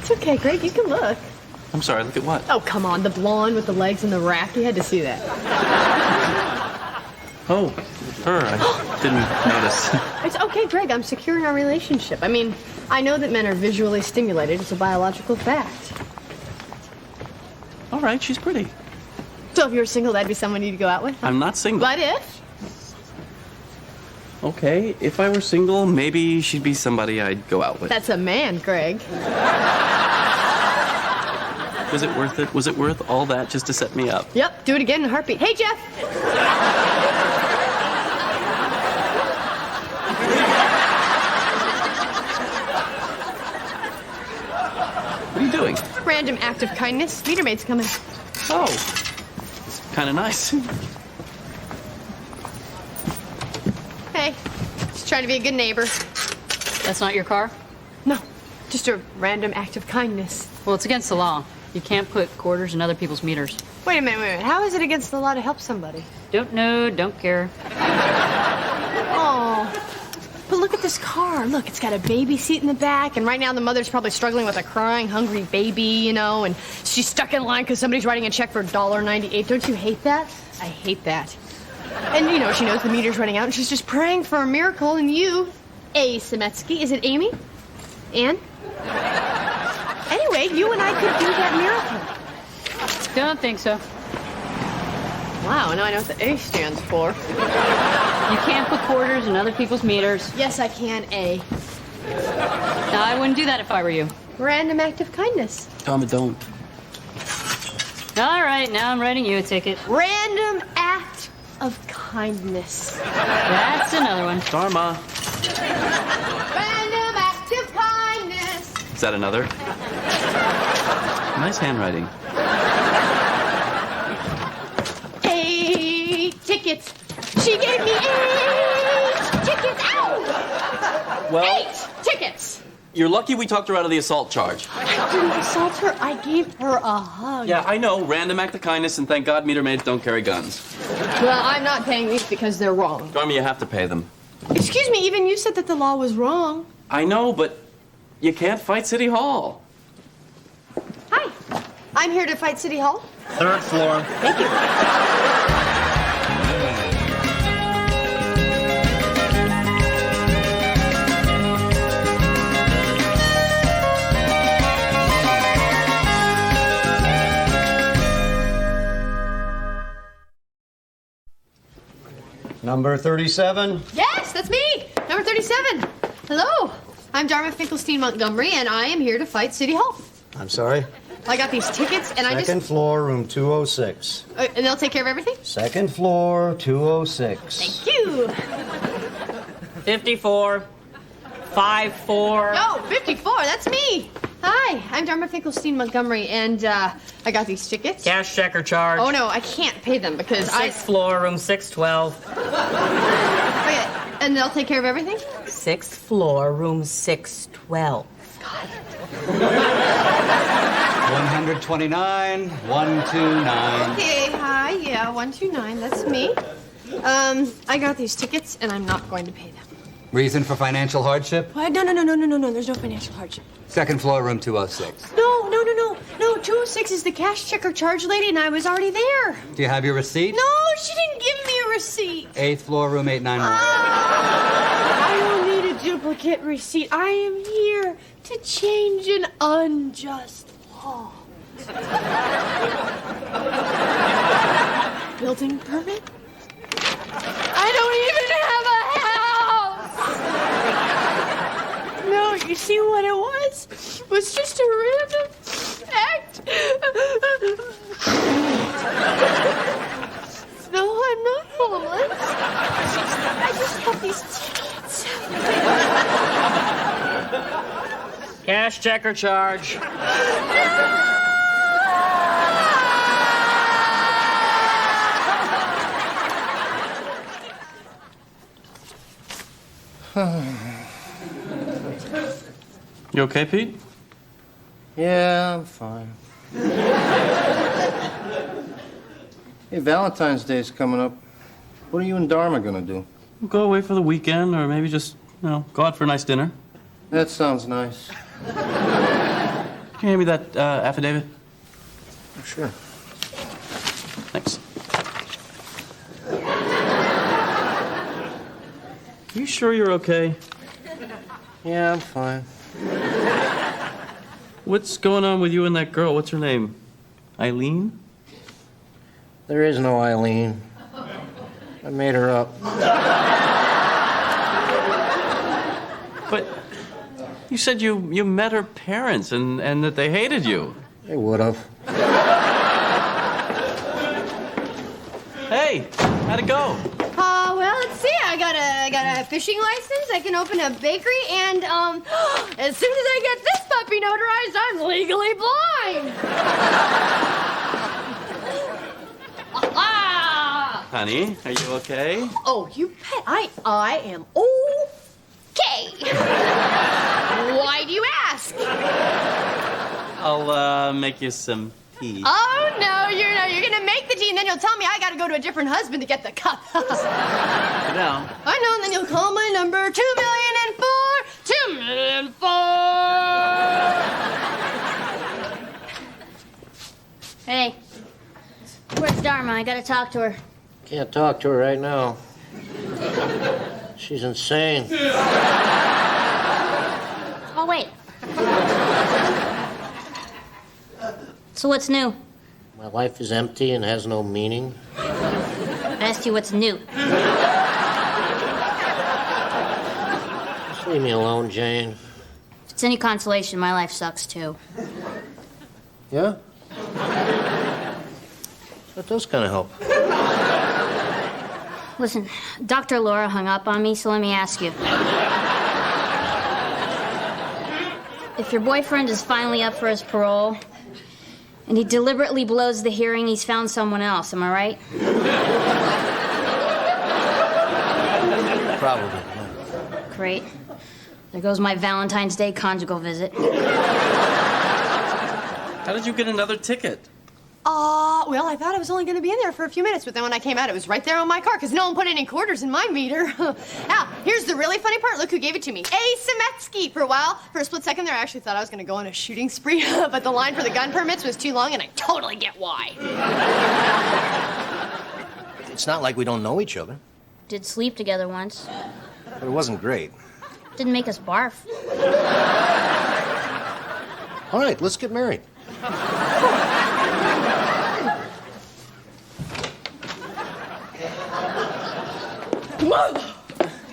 It's okay, Greg, you can look. I'm sorry, look at what? Oh, come on, the blonde with the legs and the rack. You had to see that. Oh, her. I didn't notice. It's okay, Greg. I'm securing our relationship. I mean, I know that men are visually stimulated. It's a biological fact. All right, she's pretty. So if you were single, that'd be someone you'd go out with? I'm not single. But if? Okay, if I were single, maybe she'd be somebody I'd go out with. That's a man, Greg. Was it worth it? Was it worth all that just to set me up? Yep, do it again in a heartbeat. Hey, Jeff! What are you doing? Random act of kindness. Meter maid's coming. Oh, it's kind of nice. Hey, just trying to be a good neighbor. That's not your car? No, just a random act of kindness. Well, it's against the law. You can't put quarters in other people's meters. Wait a minute. How is it against the law to help somebody? Don't know, don't care. Oh, but look at this car. Look, it's got a baby seat in the back, and right now the mother's probably struggling with a crying, hungry baby, and she's stuck in line because somebody's writing a check for $1.98. Don't you hate that? I hate that. And, she knows the meter's running out, and she's just praying for a miracle, and you, A. Semetsky, is it Amy? Ann? Anyway, you and I could do that miracle. Don't think so. Wow, now I know what the A stands for. You can't put quarters in other people's meters. Yes, I can, A. No, I wouldn't do that if I were you. Random act of kindness. Dharma, don't. All right, now I'm writing you a ticket. Random act of kindness. That's another one. Dharma. Random act of kindness. Is that another? Nice handwriting. 8 tickets. She gave me 8 tickets. Ow! Well, 8 tickets. You're lucky we talked her out of the assault charge. I didn't assault her. I gave her a hug. Yeah, I know. Random act of kindness, and thank God meter maids don't carry guns. Well, I'm not paying these because they're wrong. Dharma, you have to pay them. Excuse me, even you said that the law was wrong. I know, but you can't fight City Hall. Hi. I'm here to fight City Hall. 3rd floor. Thank you. Number 37. Yes, that's me. Number 37. Hello. I'm Dharma Finkelstein Montgomery, and I am here to fight City Hall. I'm sorry? I got these tickets, and Second floor, room 206. And they'll take care of everything? Second floor, 206. Thank you. 54. 54. No, 54. That's me. Hi, I'm Dharma Finkelstein Montgomery, and I got these tickets. Cash checker charge. Oh, no, I can't pay them because 6th floor, room 612. Okay, and they'll take care of everything? 6th floor, room 612. 129, 129. Okay, hi, yeah, 129, that's me. I got these tickets, and I'm not going to pay them. Reason for financial hardship? What? No, there's no financial hardship. Second floor, room 206. No, 206 is the cash checker charge lady, and I was already there. Do you have your receipt? No, she didn't give me a receipt. 8th floor, room 891. I don't need a duplicate receipt. I am here to change an unjust law. Building permit? I don't even have a house! No, you see what it was? It was just a random act. No, I'm not homeless. I just have these tickets. Cash checker charge. You okay, Pete? Yeah, I'm fine. Hey, Valentine's Day's coming up. What are you and Dharma gonna do? We'll go away for the weekend, or maybe just, go out for a nice dinner. That sounds nice. Can you hand me that affidavit? Sure. Thanks. You sure you're okay? Yeah, I'm fine. What's going on with you and that girl? What's her name? Eileen? There is no Eileen. I made her up. But you said you met her parents and that they hated you. They would have. Hey, how'd it go? Well, let's see. I got a fishing license. I can open a bakery, and as soon as I get this puppy notarized, I'm legally blind. Honey, are you okay? Oh, you bet. I am okay. Why do you ask? I'll make you some tea. Oh no, you're gonna make the tea, and then you'll tell me I gotta go to a different husband to get the cup. No. I know, and then you'll call my number 2,000,004, 2,000,004. Hey, where's Dharma? I gotta talk to her. Can't talk to her right now. She's insane. Oh, wait. So what's new? My life is empty and has no meaning. I asked you what's new. Just leave me alone, Jane. If it's any consolation, my life sucks too. Yeah? That does kind of help. Listen, Dr. Laura hung up on me, so let me ask you. If your boyfriend is finally up for his parole, and he deliberately blows the hearing, he's found someone else, am I right? Probably. Great. There goes my Valentine's Day conjugal visit. How did you get another ticket? Well, I thought I was only going to be in there for a few minutes, but then when I came out, it was right there on my car because no one put any quarters in my meter. Now, here's the really funny part. Look who gave it to me. A. Semetsky. For a while, for a split second there, I actually thought I was going to go on a shooting spree, but the line for the gun permits was too long, and I totally get why. It's not like we don't know each other. Did sleep together once. But it wasn't great. Didn't make us barf. All right, let's get married.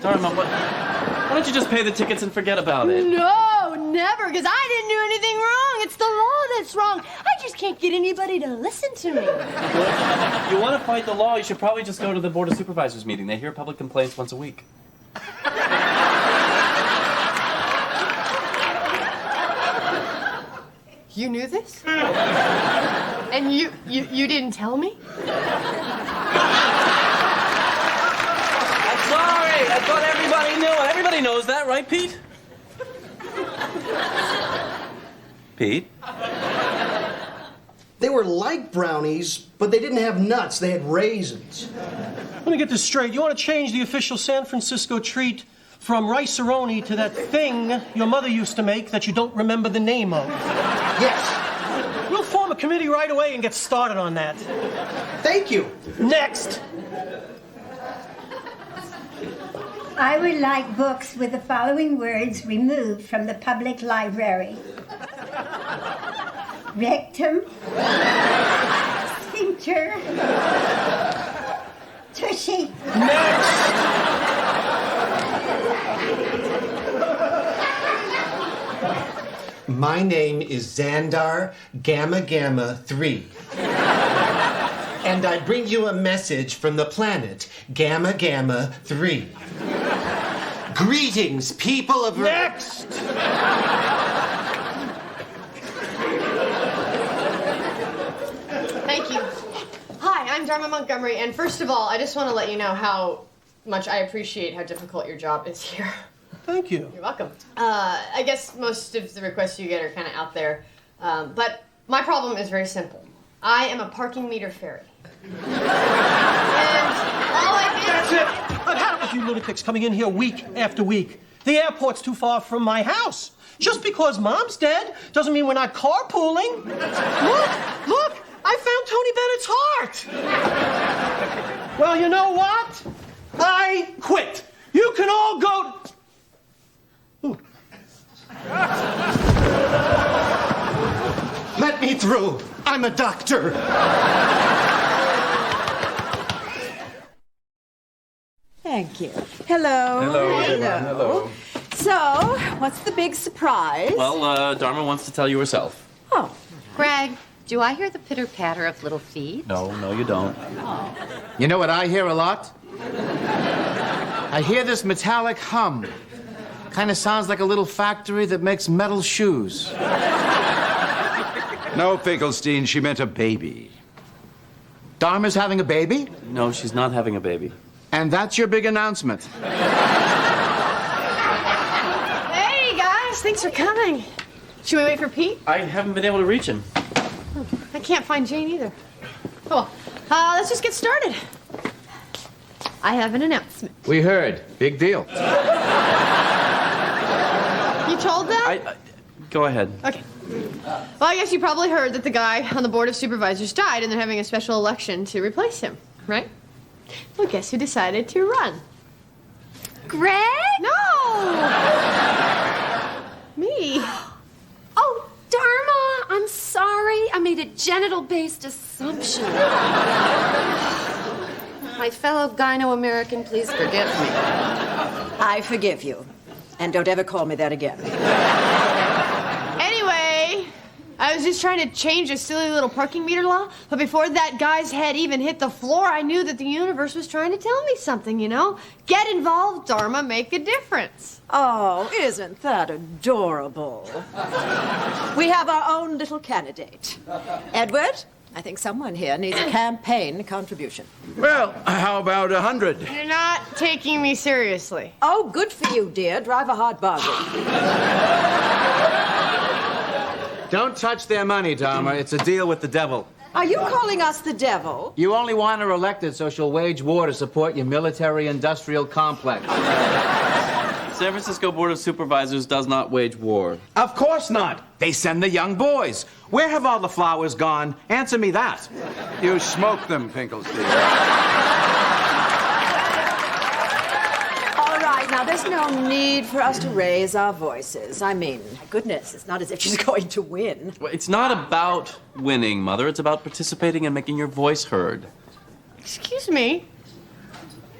Dharma, why don't you just pay the tickets and forget about it? No, never, because I didn't do anything wrong. It's the law that's wrong. I just can't get anybody to listen to me. You want to fight the law, you should probably just go to the Board of Supervisors meeting. They hear public complaints once a week. You knew this? And you didn't tell me? I'm sorry. I thought everybody knew. Everybody knows that, right, Pete? Pete? They were like brownies, but they didn't have nuts. They had raisins. Let me get this straight. You want to change the official San Francisco treat from rice-a-roni to that thing your mother used to make that you don't remember the name of? Yes. We'll form a committee right away and get started on that. Thank you. Next. I would like books with the following words removed from the public library. Rectum, sphincter, tushy. My name is Xandar Gamma Gamma 3. And I bring you a message from the planet Gamma Gamma 3. Greetings, people of Earth. Next! Thank you. Hi, I'm Dharma Montgomery, and first of all, I just want to let you know how much I appreciate how difficult your job is here. Thank you. You're welcome. I guess most of the requests you get are kind of out there, but my problem is very simple. I am a parking meter fairy. That's it. I've had it with you lunatics coming in here week after week. The airport's too far from my house. Just because Mom's dead doesn't mean we're not carpooling. Look, I found Tony Bennett's heart. Well, you know what? I quit. You can all go... Ooh. Let me through. I'm a doctor. Thank you. Hello. Hello. So, what's the big surprise? Well, Dharma wants to tell you herself. Oh. Greg, do I hear the pitter-patter of little feet? No, you don't. You know what I hear a lot? I hear this metallic hum. Kind of sounds like a little factory that makes metal shoes. No, Finkelstein, she meant a baby. Dharma's having a baby? No, she's not having a baby. And that's your big announcement. Hey, guys, thanks for coming. Should we wait for Pete? I haven't been able to reach him. I can't find Jane either. Oh, well, let's just get started. I have an announcement. We heard. Big deal. You told them? Go ahead. Okay. Well, I guess you probably heard that the guy on the Board of Supervisors died and they're having a special election to replace him, right? Well, guess who decided to run? Greg? No! Me. Oh, Dharma, I'm sorry. I made a genital-based assumption. My fellow Gyno-American, please forgive me. I forgive you. And don't ever call me that again. Anyway, I was just trying to change a silly little parking meter law, but before that guy's head even hit the floor, I knew that the universe was trying to tell me something, you know? Get involved, Dharma, make a difference. Oh, isn't that adorable? We have our own little candidate. Edward, I think someone here needs a campaign contribution. Well, how about 100? You're not taking me seriously. Oh, good for you, dear. Drive a hard bargain. Don't touch their money, Dharma. It's a deal with the devil. Are you calling us the devil? You only want her elected so she'll wage war to support your military-industrial complex. San Francisco Board of Supervisors does not wage war. Of course not. They send the young boys. Where have all the flowers gone? Answer me that. You smoke them, Finkelstein. All right, now there's no need for us to raise our voices. I mean, my goodness, it's not as if she's going to win. Well, it's not about winning, Mother. It's about participating and making your voice heard. Excuse me.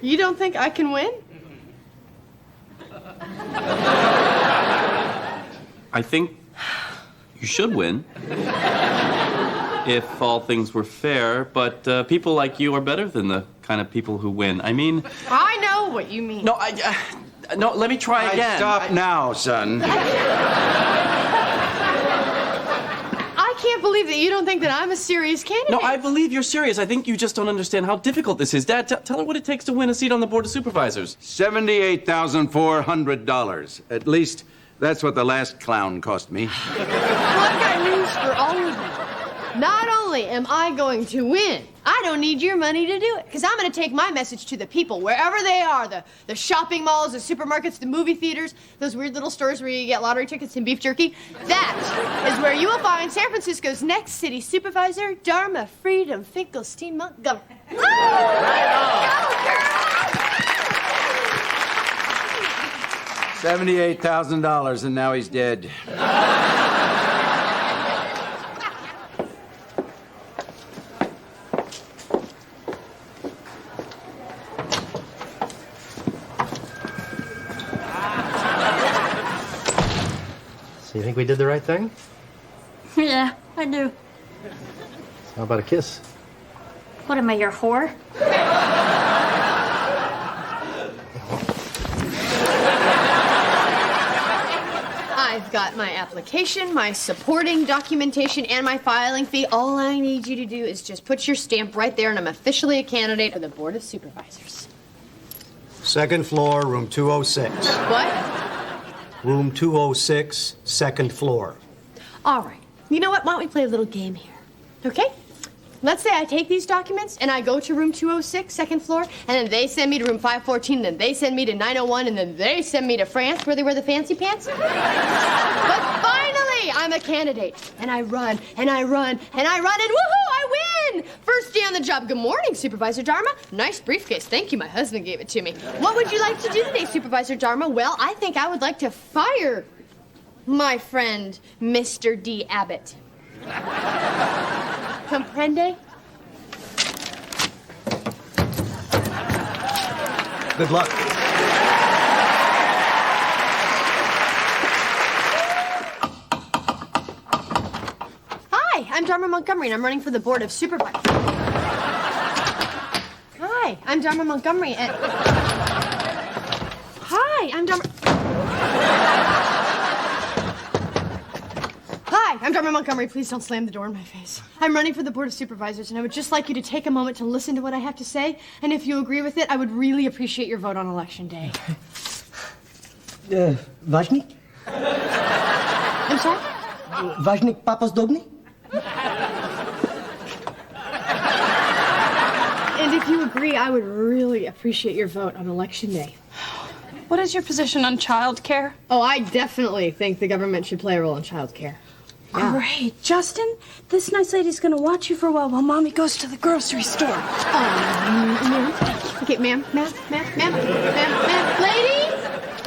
You don't think I can win? I think you should win. If all things were fair, but people like you are better than the kind of people who win. I mean... I know what you mean. No, no, let me try again. Stop now, son. I can't believe that you don't think that I'm a serious candidate. No, I believe you're serious. I think you just don't understand how difficult this is. Dad, tell her what it takes to win a seat on the Board of Supervisors. $78,400. At least that's what the last clown cost me. Well, I've got news for all of you. Not only am I going to win, I don't need your money to do it. Because I'm going to take my message to the people, wherever they are. The shopping malls, the supermarkets, the movie theaters, those weird little stores where you get lottery tickets and beef jerky. That is where you will find San Francisco's next city supervisor, Dharma Freedom Finkelstein Montgomery. $78,000, and now he's dead. So you think we did the right thing? Yeah, I do. How about a kiss? What am I, your whore? I've got my application, my supporting documentation, and my filing fee. All I need you to do is just put your stamp right there, and I'm officially a candidate for the Board of Supervisors. Second floor, room 206. What? Room 206, second floor. All right. You know what? Why don't we play a little game here? Okay? Let's say I take these documents and I go to room 206, second floor, and then they send me to room 514, and then they send me to 901, and then they send me to France where they wear the fancy pants. But finally, I'm a candidate, and I run, and I run, and I run, and woohoo, I win! First day on the job. Good morning, Supervisor Dharma. Nice briefcase. Thank you. My husband gave it to me. What would you like to do today, Supervisor Dharma? Well, I think I would like to fire my friend, Mr. D. Abbott. Comprende? Good luck. Hi, I'm Dharma Montgomery, and I'm running for the Board of Supervisors. Hi, I'm Dharma Montgomery, and... Hi, I'm Dharma... Hi, I'm Dharma Montgomery. Please don't slam the door in my face. I'm running for the Board of Supervisors, and I would just like you to take a moment to listen to what I have to say. And if you agree with it, I would really appreciate your vote on Election Day. Vajnik? I'm sorry? Vajnik Papas Dobny? And if you agree, I would really appreciate your vote on Election Day. What is your position on child care? Oh, I definitely think the government should play a role in child care. Yeah. Great. Justin, this nice lady's gonna watch you for a while Mommy goes to the grocery store. Ma'am. Okay, ma'am, lady!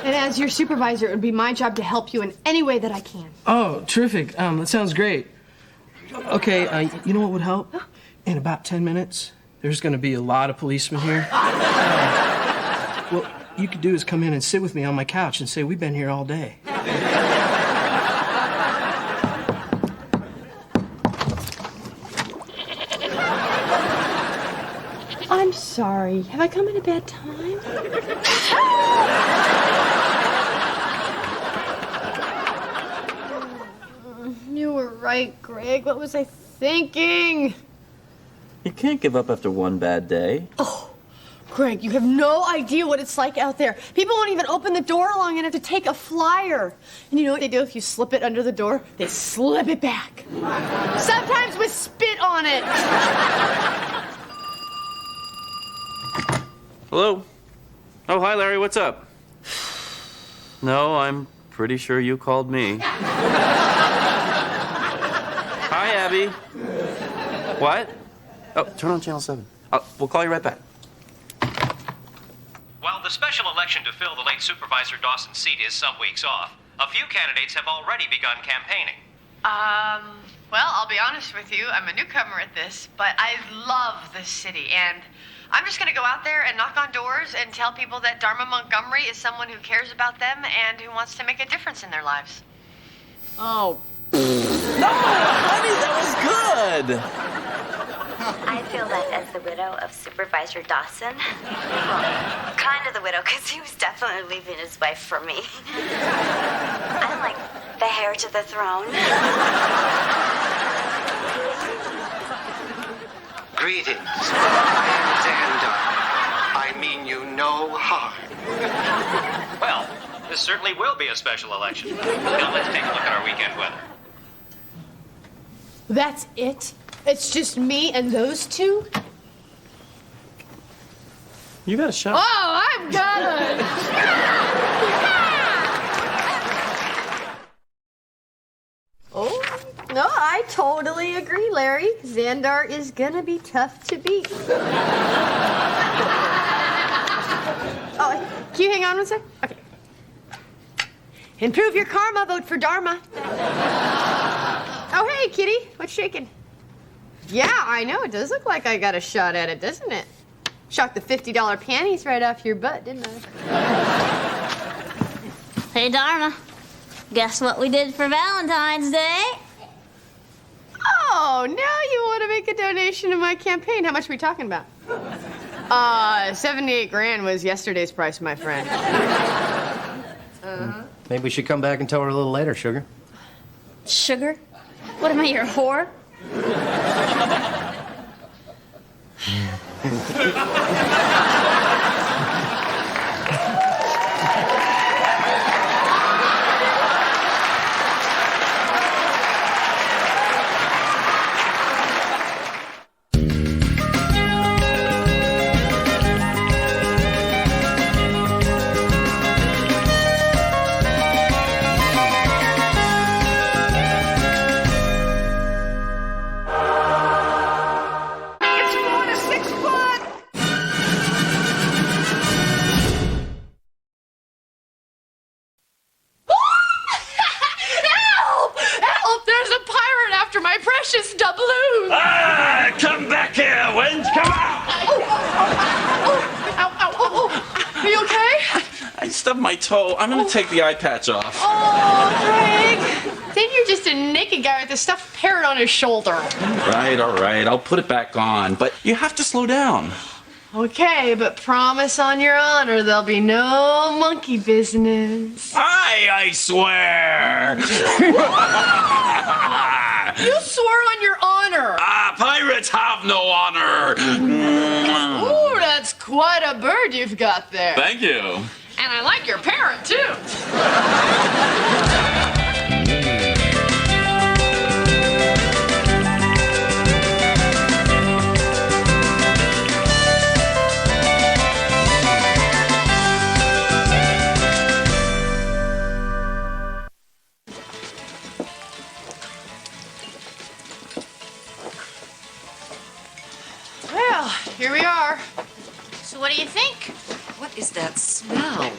And as your supervisor, it would be my job to help you in any way that I can. Oh, terrific. That sounds great. Okay, you know what would help? In about 10 minutes, there's gonna be a lot of policemen here. What you could do is come in and sit with me on my couch and say, we've been here all day. I'm sorry. Have I come at a bad time? You were right, Greg. What was I thinking? You can't give up after one bad day. Oh, Greg, you have no idea what it's like out there. People won't even open the door long enough to take a flyer. And you know what they do if you slip it under the door? They slip it back. Sometimes with spit on it. Hello? Oh, hi, Larry. What's up? No, I'm pretty sure you called me. Hi, Abby. What? Oh, turn on Channel 7. We'll call you right back. While the special election to fill the late Supervisor Dawson's seat is some weeks off, a few candidates have already begun campaigning. Well, I'll be honest with you. I'm a newcomer at this, but I love this city, and I'm just going to go out there and knock on doors and tell people that Dharma Montgomery is someone who cares about them and who wants to make a difference in their lives. Oh. No, honey, that was good. I feel that as the widow of Supervisor Dawson, well, kind of the widow, because he was definitely leaving his wife for me. I'm like the heir to the throne. Greetings. I am Xander. I mean you no harm. Well, this certainly will be a special election. Now let's take a look at our weekend weather. That's it? It's just me and those two? You got a shot. Oh, I've got it! Oh, no, I totally agree, Larry. Xandar is gonna be tough to beat. Oh, can you hang on one sec? Okay. Improve your karma, vote for Dharma. Oh, hey, kitty. What's shaking? Yeah, I know. It does look like I got a shot at it, doesn't it? Shocked the $50 panties right off your butt, didn't I? Hey, Dharma. Guess what we did for Valentine's Day? Oh, now you want to make a donation to my campaign. How much are we talking about? 78 grand was yesterday's price, my friend. Maybe we should come back and tell her a little later, sugar. Sugar? What am I, your whore? Come back here, Wench! Come out! Are you okay? I stubbed my toe. I'm gonna take the eye patch off. Oh, Greg. Then you're just a naked guy with a stuffed parrot on his shoulder. All right. I'll put it back on. But you have to slow down. Okay, but promise on your honor there'll be no monkey business. I swear! You swore on your honor. Pirates have no honor. Ooh, that's quite a bird you've got there. Thank you. And I like your parrot, too. Well, here we are. So what do you think? What is that smell?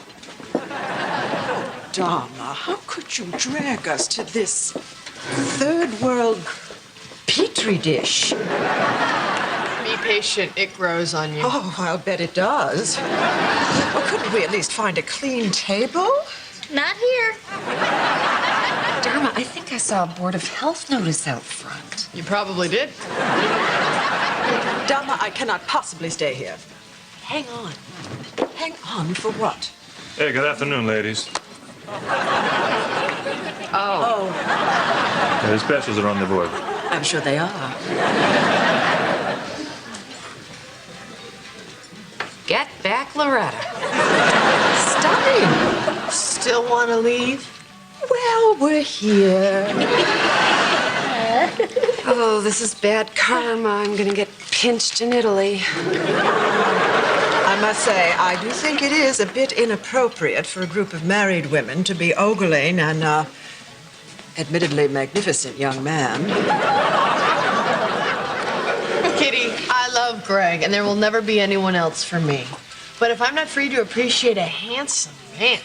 Dharma, how could you drag us to this third world petri dish? Be patient, it grows on you. Oh, I'll bet it does. Well, couldn't we at least find a clean table? Not here. Dharma, I think I saw a Board of Health notice out front. You probably did. Dharma, I cannot possibly stay here. Hang on. Hang on for what? Hey, good afternoon, ladies. Oh. The specials are on the board. I'm sure they are. back, Loretta. Stunning. Still want to leave? Well, we're here. Oh, this is bad karma. I'm gonna get pinched in Italy. I must say, I do think it is a bit inappropriate for a group of married women to be ogling an, admittedly magnificent young man. Kitty, I love Greg, and there will never be anyone else for me. But if I'm not free to appreciate a handsome man,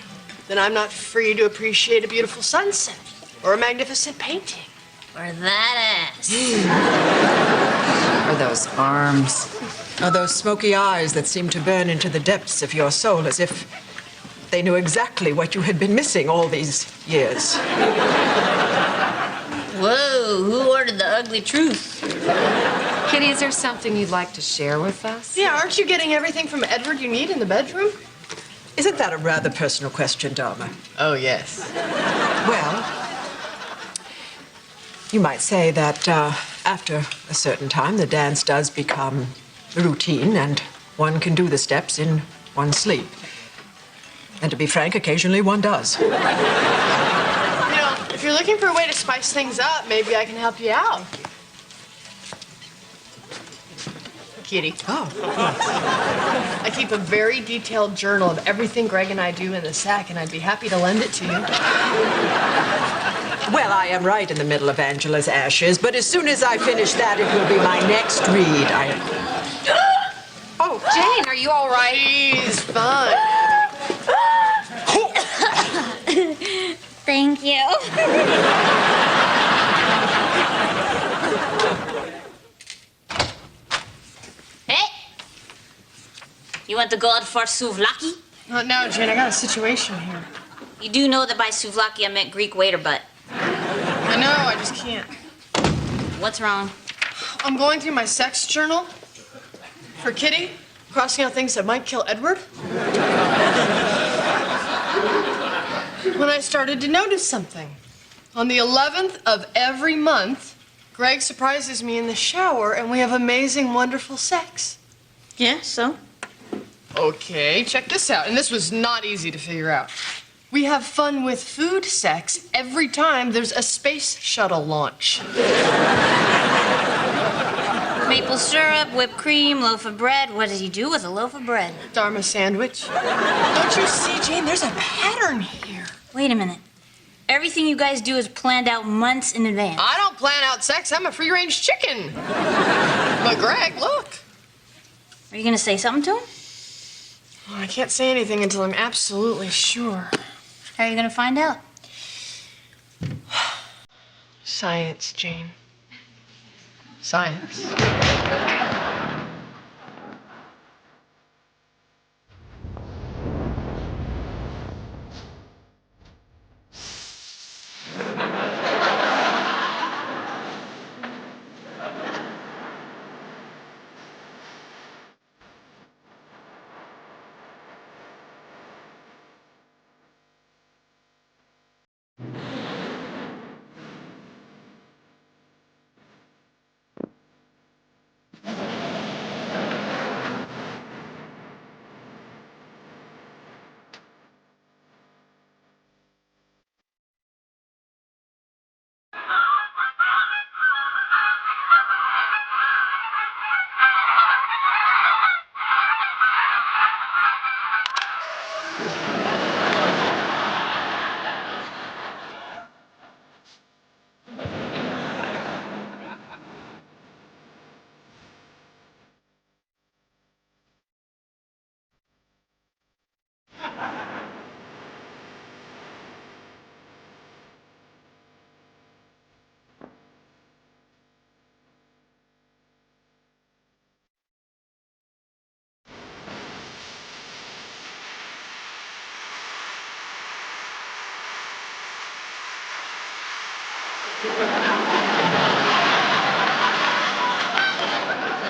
then I'm not free to appreciate a beautiful sunset or a magnificent painting. Or that ass. Or those arms. Or those smoky eyes that seem to burn into the depths of your soul as if they knew exactly what you had been missing all these years. Whoa, who ordered the ugly truth? Kitty, is there something you'd like to share with us? Yeah, aren't you getting everything from Edward you need in the bedroom? Isn't that a rather personal question, Dharma? Oh, yes. Well, you might say that after a certain time, the dance does become routine and one can do the steps in one's sleep. And to be frank, occasionally one does. You know, if you're looking for a way to spice things up, maybe I can help you out. Kitty. Oh. I keep a very detailed journal of everything Greg and I do in the sack, and I'd be happy to lend it to you. Well, I am right in the middle of Angela's ashes, but as soon as I finish that, it will be my next read. Oh, Jane, are you all right? She's fine. Thank you. Hey! You want to go out for souvlaki? Oh, no, Jane, I got a situation here. You do know that by souvlaki I meant Greek waiter butt. I know, I just can't. What's wrong? I'm going through my sex journal for Kitty, crossing out things that might kill Edward. When I started to notice something. On the 11th of every month, Greg surprises me in the shower and we have amazing, wonderful sex. Yeah, so? Okay, check this out. And this was not easy to figure out. We have fun with food sex every time there's a space shuttle launch. Maple syrup, whipped cream, loaf of bread. What does he do with a loaf of bread? Dharma sandwich. Don't you see, Jane? There's a pattern here. Wait a minute. Everything you guys do is planned out months in advance. I don't plan out sex. I'm a free-range chicken. But Greg, look. Are you gonna say something to him? Well, I can't say anything until I'm absolutely sure. How are you gonna find out? Science, Jane. Science.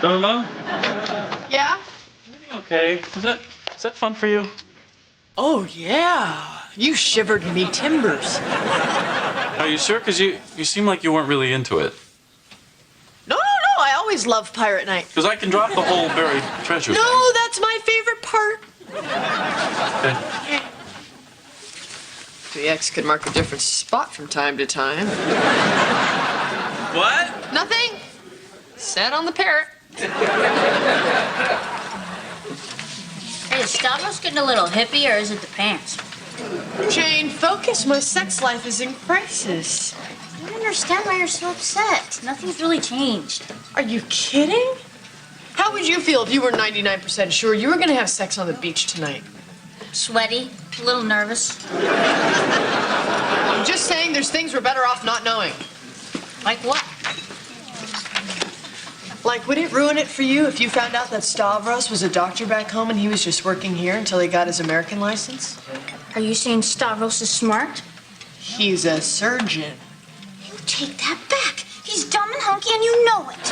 Dharma? Yeah? Okay. Is that fun for you? Oh, yeah. You shivered me timbers. Are you sure? Because you seem like you weren't really into it. No. I always love Pirate Night. Because I can drop the whole buried treasure. No, that's my favorite part. The X could mark a different spot from time to time. What? Nothing. Sat on the parrot. Hey, is Stavros getting a little hippie, or is it the pants? Jane, focus. My sex life is in crisis. I don't understand why you're so upset. Nothing's really changed. Are you kidding? How would you feel if you were 99% sure you were going to have sex on the beach tonight? Sweaty, a little nervous. I'm just saying there's things we're better off not knowing. Like what? Like, would it ruin it for you if you found out that Stavros was a doctor back home and he was just working here until he got his American license? Are you saying Stavros is smart? He's a surgeon. You take that back. He's dumb and hunky and you know it.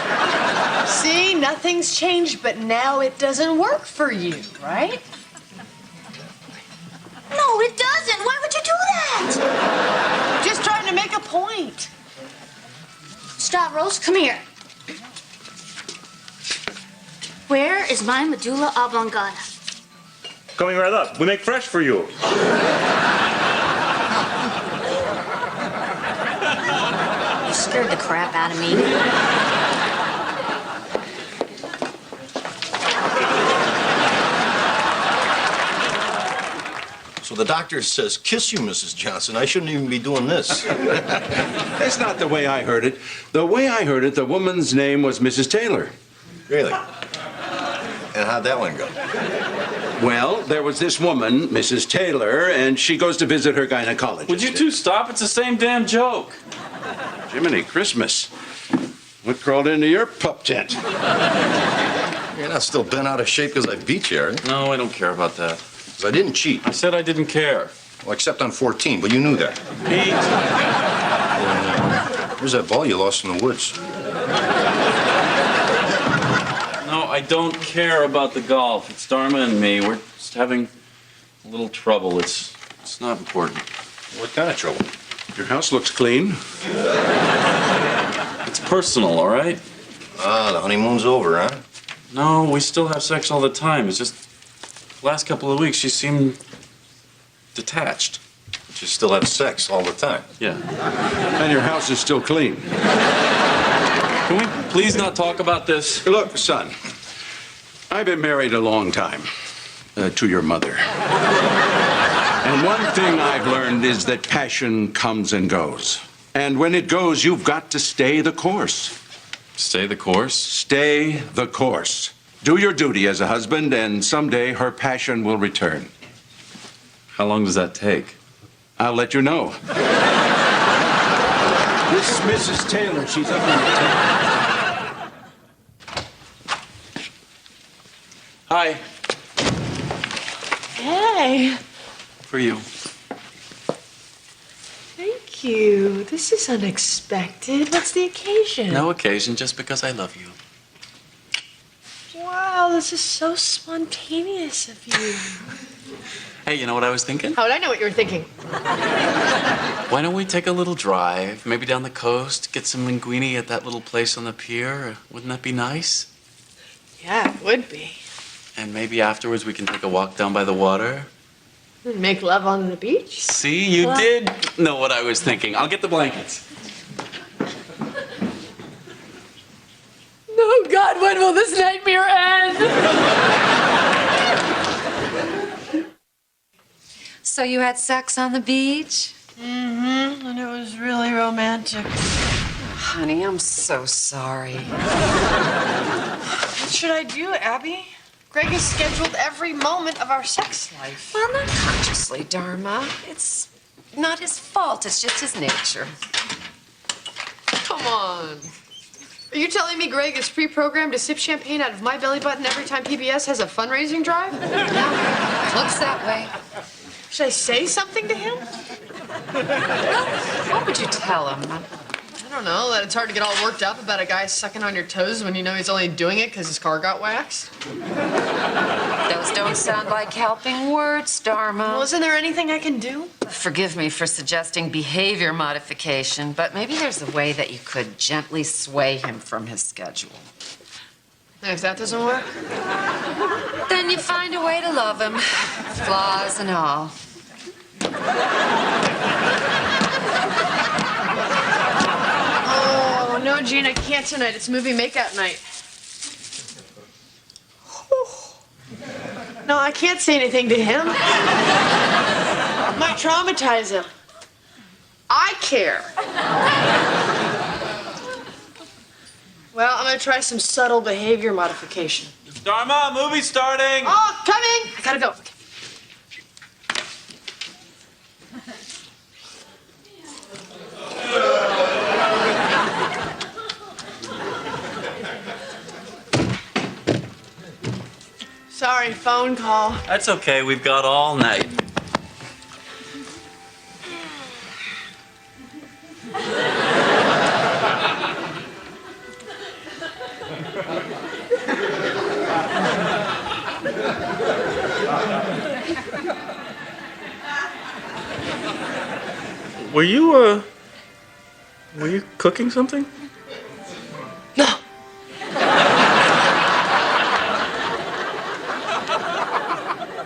See, nothing's changed, but now it doesn't work for you, right? No, it doesn't. Why would you do that? Just trying to make a point. Stavros, come here. Where is my medulla oblongata? Coming right up. We make fresh for you. You scared the crap out of me. So the doctor says, kiss you, Mrs. Johnson. I shouldn't even be doing this. That's not the way I heard it. The way I heard it, the woman's name was Mrs. Taylor. Really? And how'd that one go? Well, there was this woman, Mrs. Taylor, and she goes to visit her gynecologist. Would you two stop? It's the same damn joke. Jiminy Christmas. What crawled into your pup tent? You're not still bent out of shape because I beat you, are you? No, I don't care about that. I didn't cheat. I said I didn't care. Well, except on 14, but you knew that. Pete. Where's that ball you lost in the woods? No, I don't care about the golf. It's Dharma and me. We're just having a little trouble. It's not important. What kind of trouble? Your house looks clean. It's personal, all right? Ah, the honeymoon's over, huh? No, we still have sex all the time. It's just the last couple of weeks she seemed detached. But you still have sex all the time. Yeah. And your house is still clean. Can we please not talk about this? Look, son, I've been married a long time to your mother. And one thing I've learned is that passion comes and goes. And when it goes, you've got to stay the course. Stay the course? Stay the course. Do your duty as a husband, and someday her passion will return. How long does that take? I'll let you know. This is Mrs. Taylor. She's up in the tent. Hi. Hey. For you. Thank you. This is unexpected. What's the occasion? No occasion, just because I love you. Wow, this is so spontaneous of you. Hey, you know what I was thinking? How would I know what you were thinking? Why don't we take a little drive, maybe down the coast, get some linguine at that little place on the pier? Wouldn't that be nice? Yeah, it would be. And maybe afterwards we can take a walk down by the water? Make love on the beach? See, you Well- did know what I was thinking. I'll get the blankets. No, God, when will this nightmare end? So you had sex on the beach? Mm-hmm, and it was really romantic. Honey, I'm so sorry. What should I do, Abby? Greg has scheduled every moment of our sex life. Well, not consciously, Dharma. It's not his fault. It's just his nature. Come on. Are you telling me Greg is pre-programmed to sip champagne out of my belly button every time PBS has a fundraising drive? Looks that way. Should I say something to him? What would you tell him? I don't know, that it's hard to get all worked up about a guy sucking on your toes when you know he's only doing it because his car got waxed. Those don't sound like helping words, Dharma. Well, isn't there anything I can do? Forgive me for suggesting behavior modification, but maybe there's a way that you could gently sway him from his schedule. And if that doesn't work? Then you find a way to love him, flaws and all. Oh, no, Gene, I can't tonight. It's movie makeout night. No, I can't say anything to him. Might traumatize him. I care. Well, I'm gonna try some subtle behavior modification. Dharma, movie starting! Oh, coming! I gotta go. Sorry, phone call. That's okay, we've got all night. Were you cooking something?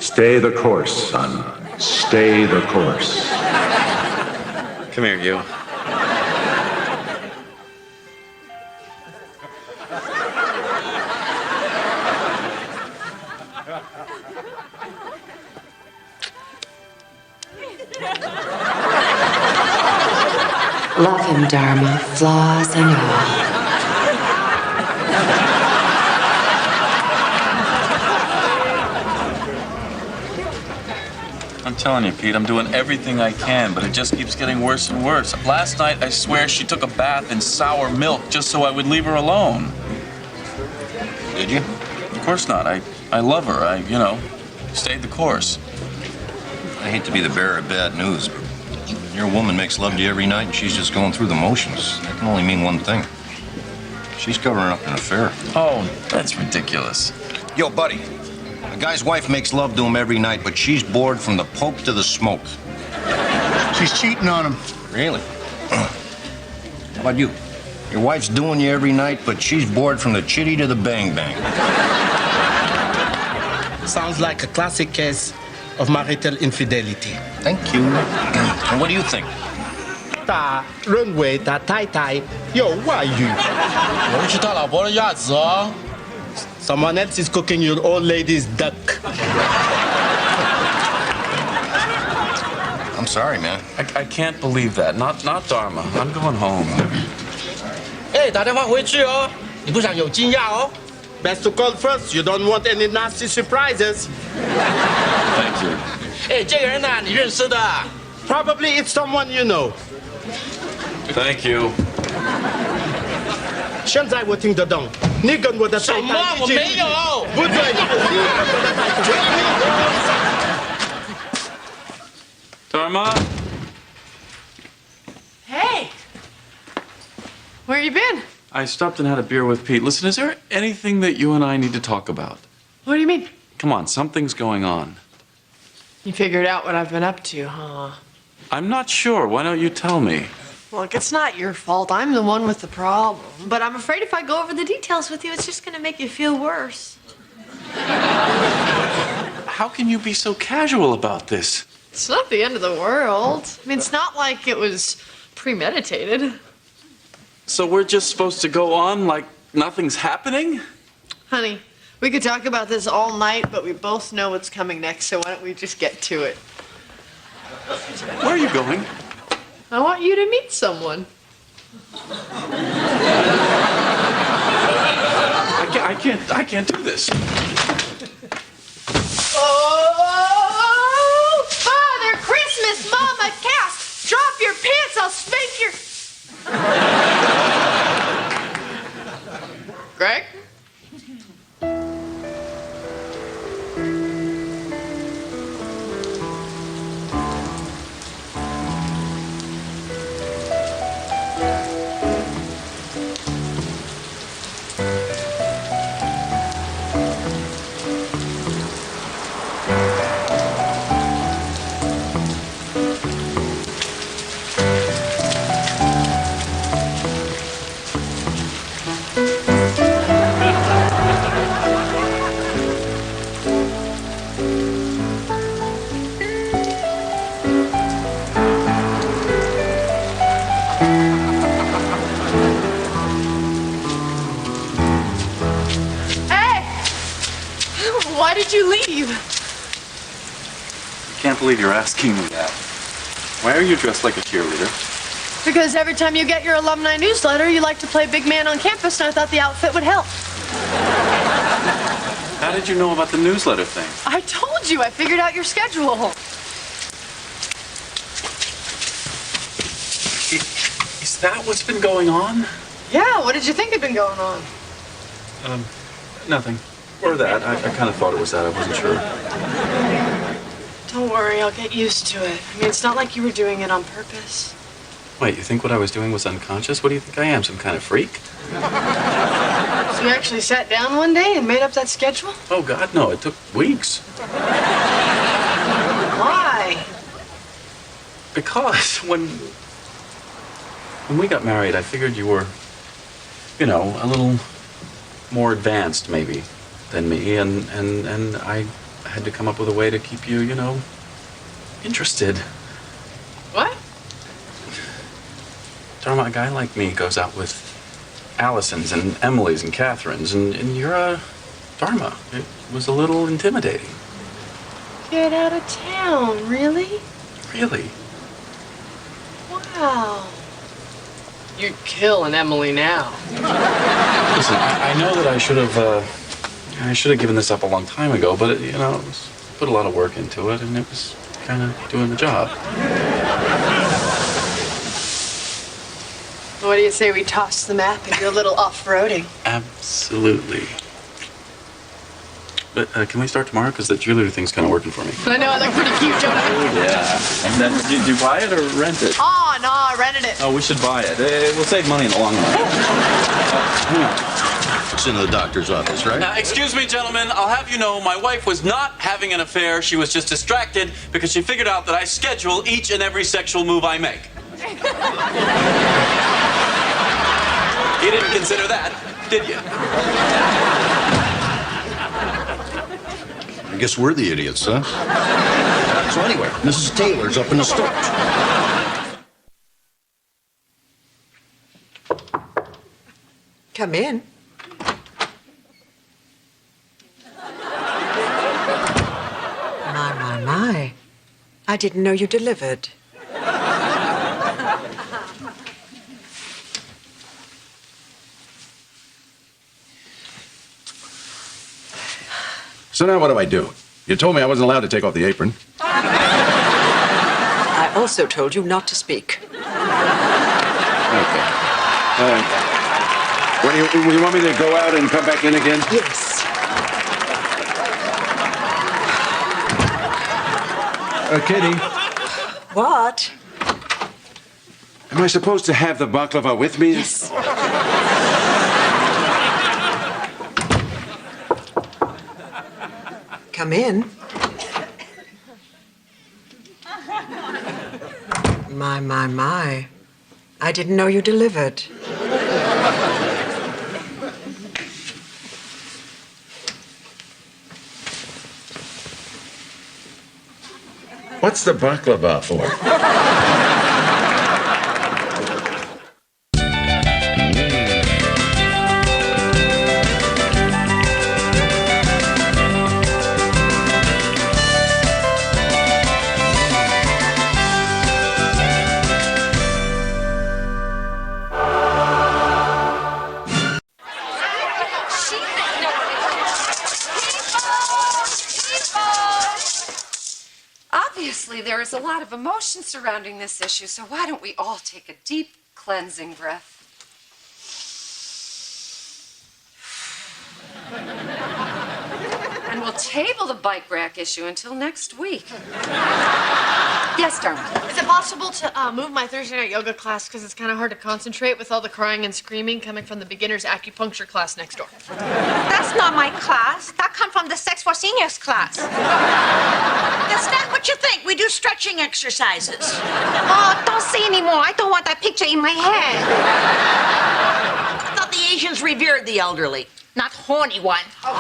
Stay the course, son. Stay the course. Come here, you. Love him, Dharma, flaws and all. I'm telling you, Pete, I'm doing everything I can, but it just keeps getting worse and worse. Last night, I swear she took a bath in sour milk just so I would leave her alone. Did you? Of course not. I love her. I stayed the course. I hate to be the bearer of bad news, but your woman makes love to you every night and she's just going through the motions. That can only mean one thing. She's covering up an affair. Oh, that's ridiculous. Yo, buddy, a guy's wife makes love to him every night, but she's bored from the poke to the smoke. She's cheating on him. Really? How about you? Your wife's doing you every night, but she's bored from the chitty to the bang bang. Sounds like a classic case of marital infidelity. Thank you. And what do you think? 打认为的太太有外遇。我们是他老婆的鸭子哦。Someone else is cooking your old lady's duck. I'm sorry, man. I can't believe that. Not Dharma. I'm going home. 哎，打电话回去哦，你不想有惊讶哦。Best to call first. You don't want any nasty surprises. Thank you. 哎，这个人呢，你认识的 ？Probably it's someone you know. Thank you. 现在我听得懂，你跟我的太太。什么？我没有。不对，你跟我的太太。Dharma? Hey! Where you been? I stopped and had a beer with Pete. Listen, is there anything that you and I need to talk about? What do you mean? Come on, something's going on. You figured out what I've been up to, huh? I'm not sure. Why don't you tell me? Look, it's not your fault. I'm the one with the problem. But I'm afraid if I go over the details with you, it's just gonna make you feel worse. How can you be so casual about this? It's not the end of the world. I mean, it's not like it was premeditated. So we're just supposed to go on like nothing's happening? Honey, we could talk about this all night, but we both know what's coming next, so why don't we just get to it? Where are you going? I want you to meet someone. I can't do this. Oh, Father Christmas, Mama Cass, drop your pants, I'll spank your... Greg? did you leave? I can't believe you're asking me that. Why are you dressed like a cheerleader? Because every time you get your alumni newsletter, you like to play big man on campus, and I thought the outfit would help. How did you know about the newsletter thing? I told you, I figured out your schedule. Is that what's been going on? Yeah, what did you think had been going on? Nothing. Or that. I kind of thought it was that. I wasn't sure. Don't worry, I'll get used to it. I mean, it's not like you were doing it on purpose. Wait, you think what I was doing was unconscious? What do you think I am, some kind of freak? So you actually sat down one day and made up that schedule? Oh, God, no. It took weeks. Why? Because when we got married, I figured you were, you know, a little more advanced, maybe, than me, and I had to come up with a way to keep you, you know, interested. What? Dharma, a guy like me goes out with Allisons and Emilys and Catherines, and you're a Dharma. It was a little intimidating. Get out of town, really? Really? Wow. You'd kill an Emily now. Listen, I know that I should have given this up a long time ago, but it, you know, it was, put a lot of work into it, and it was kind of doing the job. What do you say we toss the map and do a little off-roading? Absolutely. But can we start tomorrow? Because the cheerleader thing's kind of working for me. I know, I look pretty cute, don't I? Yeah. And then, do you buy it or rent it? Oh, no, I rented it. Oh, we should buy it. It will save money in the long run. Hang on. It's in the doctor's office, right? Now, excuse me, gentlemen. I'll have you know my wife was not having an affair. She was just distracted because she figured out that I schedule each and every sexual move I make. You didn't consider that, did you? I guess we're the idiots, huh? So anyway, Mrs. Taylor's up in the store. Come in. My. I didn't know you delivered. So now what do I do? You told me I wasn't allowed to take off the apron. I also told you not to speak. Okay. What do you want me to go out and come back in again? Yes. Kitty, What? am I supposed to have the baklava with me? Yes. Come in. My. I didn't know you delivered. What's the baklava for? Obviously, there is a lot of emotion surrounding this issue, so why don't we all take a deep, cleansing breath? And we'll table the bike rack issue until next week. Yes, Dharma. Is it possible to move my Thursday night yoga class because it's kind of hard to concentrate with all the crying and screaming coming from the beginner's acupuncture class next door? That's not my class. That come from the Sex for Seniors class. That's not what you think. We do stretching exercises. Oh, don't say anymore. I don't want that picture in my head. I thought the Asians revered the elderly, not horny one. No.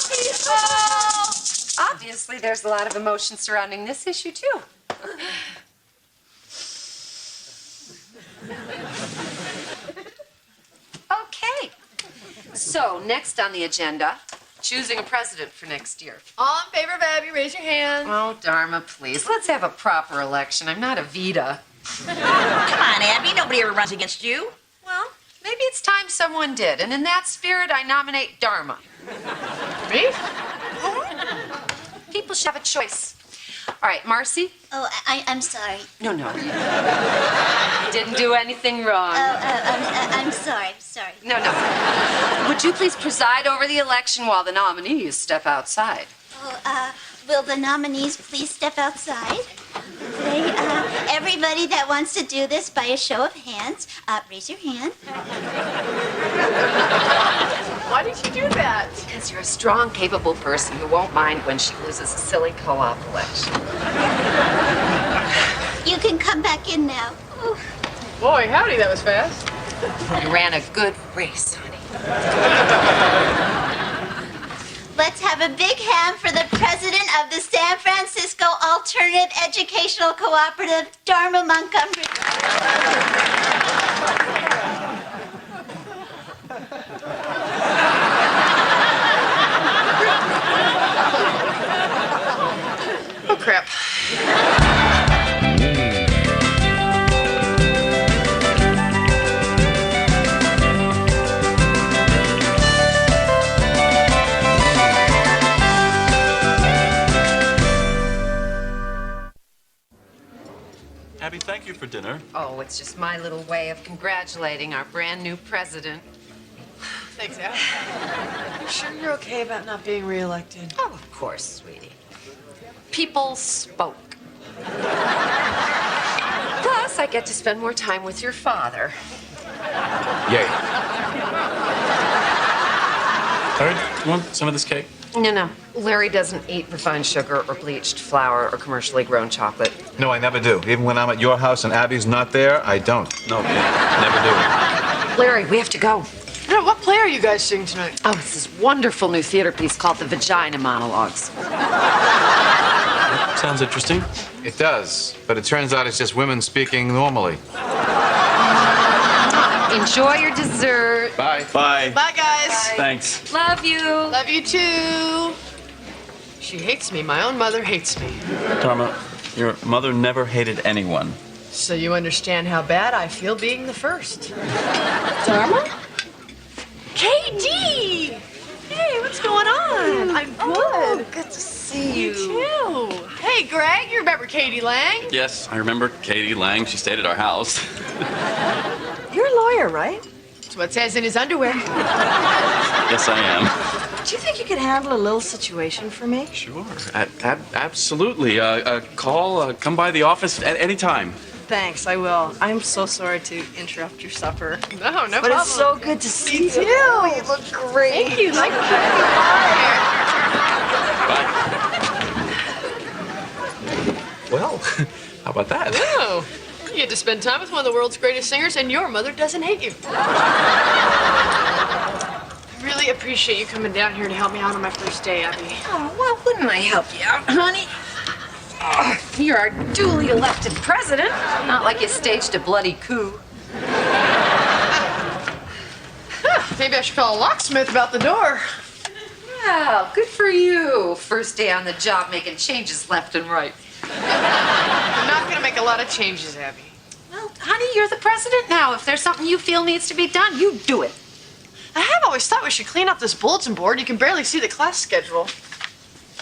People! Obviously, there's a lot of emotion surrounding this issue, too. Okay. So, next on the agenda, choosing a president for next year. All in favor of Abby, raise your hand. Oh, Dharma, please. Let's have a proper election. I'm not a Vita. Come on, Abby. Nobody ever runs against you. Well, maybe it's time someone did. And in that spirit, I nominate Dharma. Me? People should have a choice. All right, Marcy? Oh, I'm sorry. No. You didn't do anything wrong. I'm sorry. No. Would you please preside over the election while the nominees step outside? Oh, will the nominees please step outside? Okay, everybody that wants to do this by a show of hands, raise your hand. Why did you do that? Because you're a strong, capable person who won't mind when she loses a silly co-op election. You can come back in now. Ooh. Boy, howdy, that was fast. You ran a good race, honey. Let's have a big hand for the president of the San Francisco Alternative Educational Cooperative, Dharma Montgomery. Oh, crap. Abby, thank you for dinner. Oh, it's just my little way of congratulating our brand new president. Thanks, Abby. You sure you're okay about not being reelected? Oh, of course, sweetie. People spoke. Plus, I get to spend more time with your father. Yay. Larry, you want some of this cake? No. Larry doesn't eat refined sugar or bleached flour or commercially grown chocolate. No, I never do. Even when I'm at your house and Abby's not there, I don't. No, never do. Larry, we have to go. No, what play are you guys seeing tonight? Oh, it's this wonderful new theater piece called The Vagina Monologues. Sounds interesting. It does, but it turns out it's just women speaking normally. Enjoy your dessert. Bye. Bye. Bye, guys. Thanks. Love you. Love you, too. She hates me. My own mother hates me. Dharma, your mother never hated anyone. So you understand how bad I feel being the first. Dharma? KD! Hey, what's going on? I'm good. Oh, good to see You too. Hey, Greg, you remember Katie Lang? Yes, I remember Katie Lang. She stayed at our house. You're a lawyer, right? That's what it says in his underwear. Yes, I am. Do you think you could handle a little situation for me? Sure. Absolutely. Come by the office at any time. Thanks, I will. I'm so sorry to interrupt your supper. No problem. But it's so good to see you. too. You look great. Thank you. Like Well, how about that? Oh, you get to spend time with one of the world's greatest singers, and your mother doesn't hate you. I really appreciate you coming down here to help me out on my first day, Abby. Oh, well, wouldn't I help you out, honey? Oh, you're our duly elected president. Not like you staged a bloody coup. Maybe I should call a locksmith about the door. Well, good for you. First day on the job making changes left and right. I'm not going to make a lot of changes, Abby. Well, honey, you're the president now. If there's something you feel needs to be done, you do it. I have always thought we should clean up this bulletin board. You can barely see the class schedule.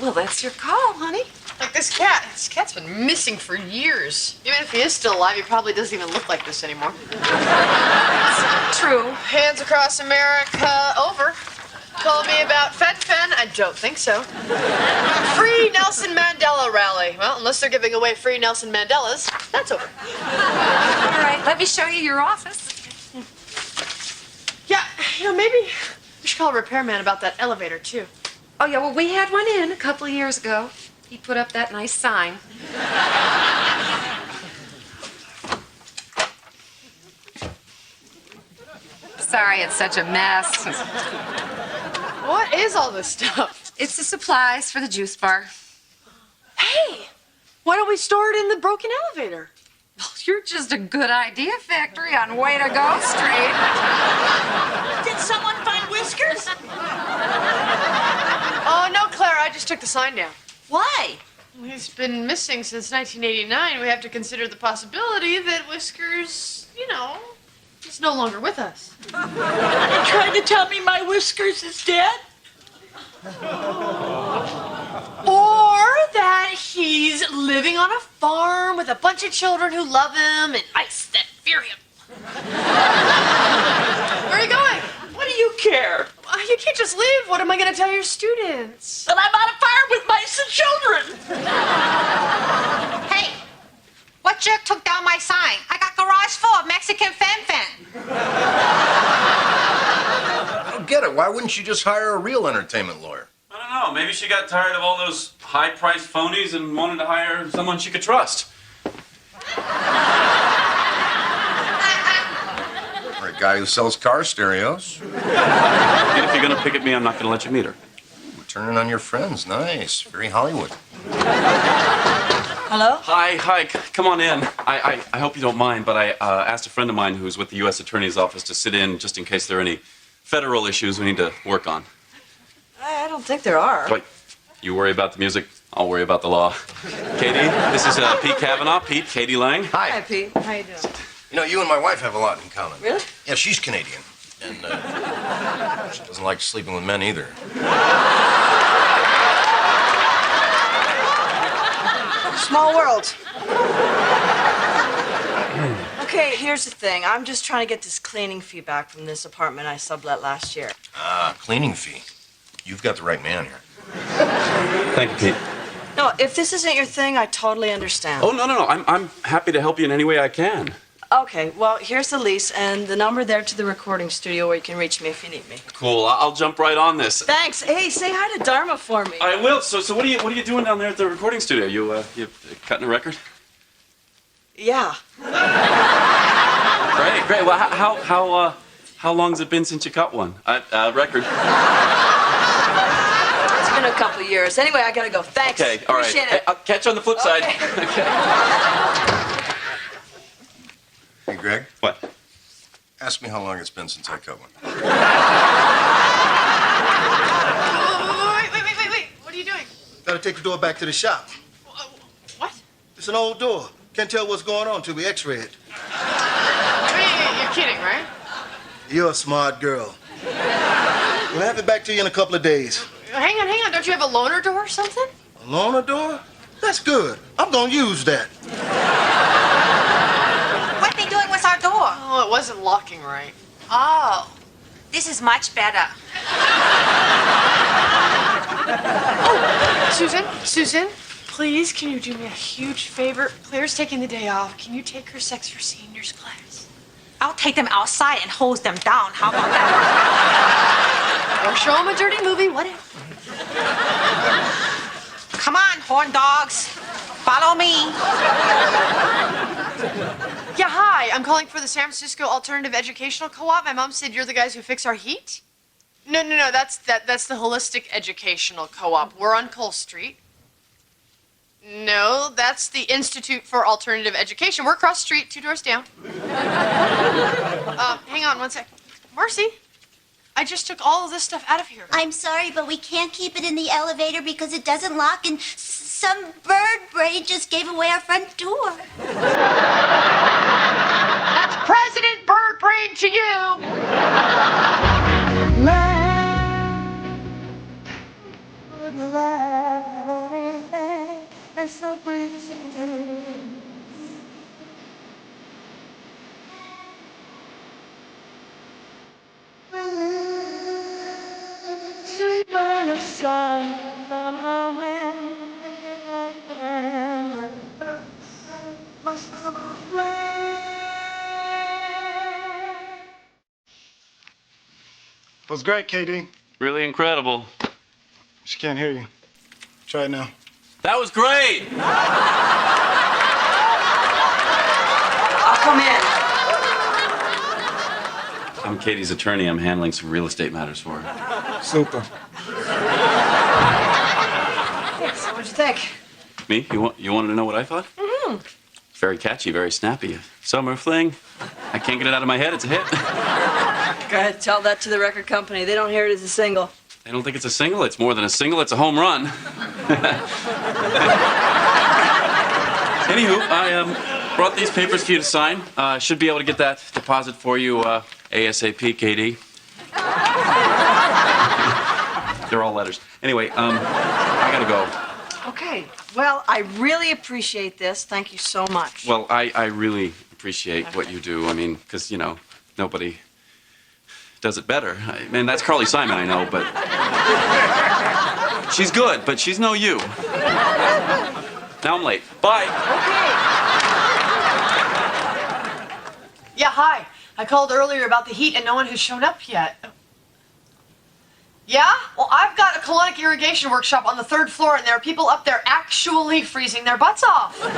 Well, that's your call, honey. Like this cat. This cat's been missing for years. Even if he is still alive, he probably doesn't even look like this anymore. True. Hands across America, over. Told me about Fen. I don't think so. Free Nelson Mandela rally. Well, unless they're giving away free Nelson Mandelas, that's over. All right, let me show you your office. Yeah, maybe we should call a repairman about that elevator, too. Oh, yeah, well, we had one in a couple of years ago. He put up that nice sign. Sorry, it's such a mess. What is all this stuff? It's the supplies for the juice bar. Hey, why don't we store it in the broken elevator? Well, you're just a good idea factory on Way to Go Street. Did someone find whiskey? whiskers? Oh, no, Clara, I just took the sign down. Why? He's been missing since 1989. We have to consider the possibility that Whiskers, you know, is no longer with us. Are you trying to tell me my Whiskers is dead? Or that he's living on a farm with a bunch of children who love him and mice that fear him. Where are you going? What do you care? You can't just leave. What am I going to tell your students? That I'm on a farm with mice and children. Hey, what jerk took down my sign? I got garage full of Mexican fen-fen. I don't get it. Why wouldn't you just hire a real entertainment lawyer? I don't know. Maybe she got tired of all those high-priced phonies and wanted to hire someone she could trust. Or a guy who sells car stereos. And if you're going to pick at me, I'm not going to let you meet her. We're turning on your friends. Nice. Very Hollywood. Hello? Hi. Come on in. I hope you don't mind, but I asked a friend of mine who's with the U.S. Attorney's Office to sit in just in case there are any federal issues we need to work on. I don't think there are. But you worry about the music, I'll worry about the law. Katie, this is Pete Kavanaugh. Pete, Katie Lang. Hi, Pete. How you doing? You know, you and my wife have a lot in common. Really? Yeah, she's Canadian. And she doesn't like sleeping with men either. Small world. Okay, here's the thing. I'm just trying to get this cleaning fee back from this apartment I sublet last year. Cleaning fee. You've got the right man here. Thank you, Pete. No, if this isn't your thing, I totally understand. Oh, no. I'm happy to help you in any way I can. Okay, well, here's the lease and the number there to the recording studio where you can reach me if you need me. Cool. I'll jump right on this. Thanks. Hey, say hi to Dharma for me. I will. So what are you doing down there at the recording studio? You cutting a record? Yeah. Great. Well, how long's it been since you cut one? Record. It's been a couple of years. Anyway, I gotta go. Thanks. Okay, all right. Appreciate Hey, it. I'll catch you on the flip side. Okay. Hey, Greg. What? Ask me how long it's been since I cut one. Wait. What are you doing? Gotta take the door back to the shop. What? It's an old door. Can't tell what's going on till we x-ray it. You're kidding, right? You're a smart girl. We'll have it back to you in a couple of days. Hang on. Don't you have a loaner door or something? A loaner door? That's good. I'm gonna use that. What are they doing with our door? Oh, it wasn't locking right. Oh, this is much better. Susan, please, can you do me a huge favor? Claire's taking the day off. Can you take her sex for seniors class? I'll take them outside and hose them down. How about that? Or show them a dirty movie, whatever. Come on, horn dogs. Follow me. Yeah, hi. I'm calling for the San Francisco Alternative Educational Co-op. My mom said you're the guys who fix our heat. No. That's the Holistic Educational Co-op. We're on Cole Street. No, that's the Institute for Alternative Education. We're across the street, 2 doors down. Hang on 1 sec. Marcy, I just took all of this stuff out of here. I'm sorry, but we can't keep it in the elevator because it doesn't lock, and some bird brain just gave away our front door. That's President Bird Brain to you. Was great, KD. Really incredible. She can't hear you. Try it now. That was great. I'll come in. I'm Katie's attorney. I'm handling some real estate matters for her. Super. So what'd you think? Me? You wanted to know what I thought? Mm-hmm. Very catchy, very snappy. Summer Fling. I can't get it out of my head. It's a hit. Go ahead, tell that to the record company. They don't hear it as a single. They don't think it's a single. It's more than a single. It's a home run. Anywho, I brought these papers for you to sign. Should be able to get that deposit for you ASAP, Katie. They're all letters. Anyway, I gotta go. Okay. Well, I really appreciate this. Thank you so much. Well, I really appreciate what you do. I mean, because, you know, nobody does it better. I mean, that's Carly Simon, I know, but... She's good, but she's no you. Now I'm late. Bye. Yeah, hi. I called earlier about the heat and no one has shown up yet. Yeah? Well, I've got a colonic irrigation workshop on the 3rd floor, and there are people up there actually freezing their butts off. Great.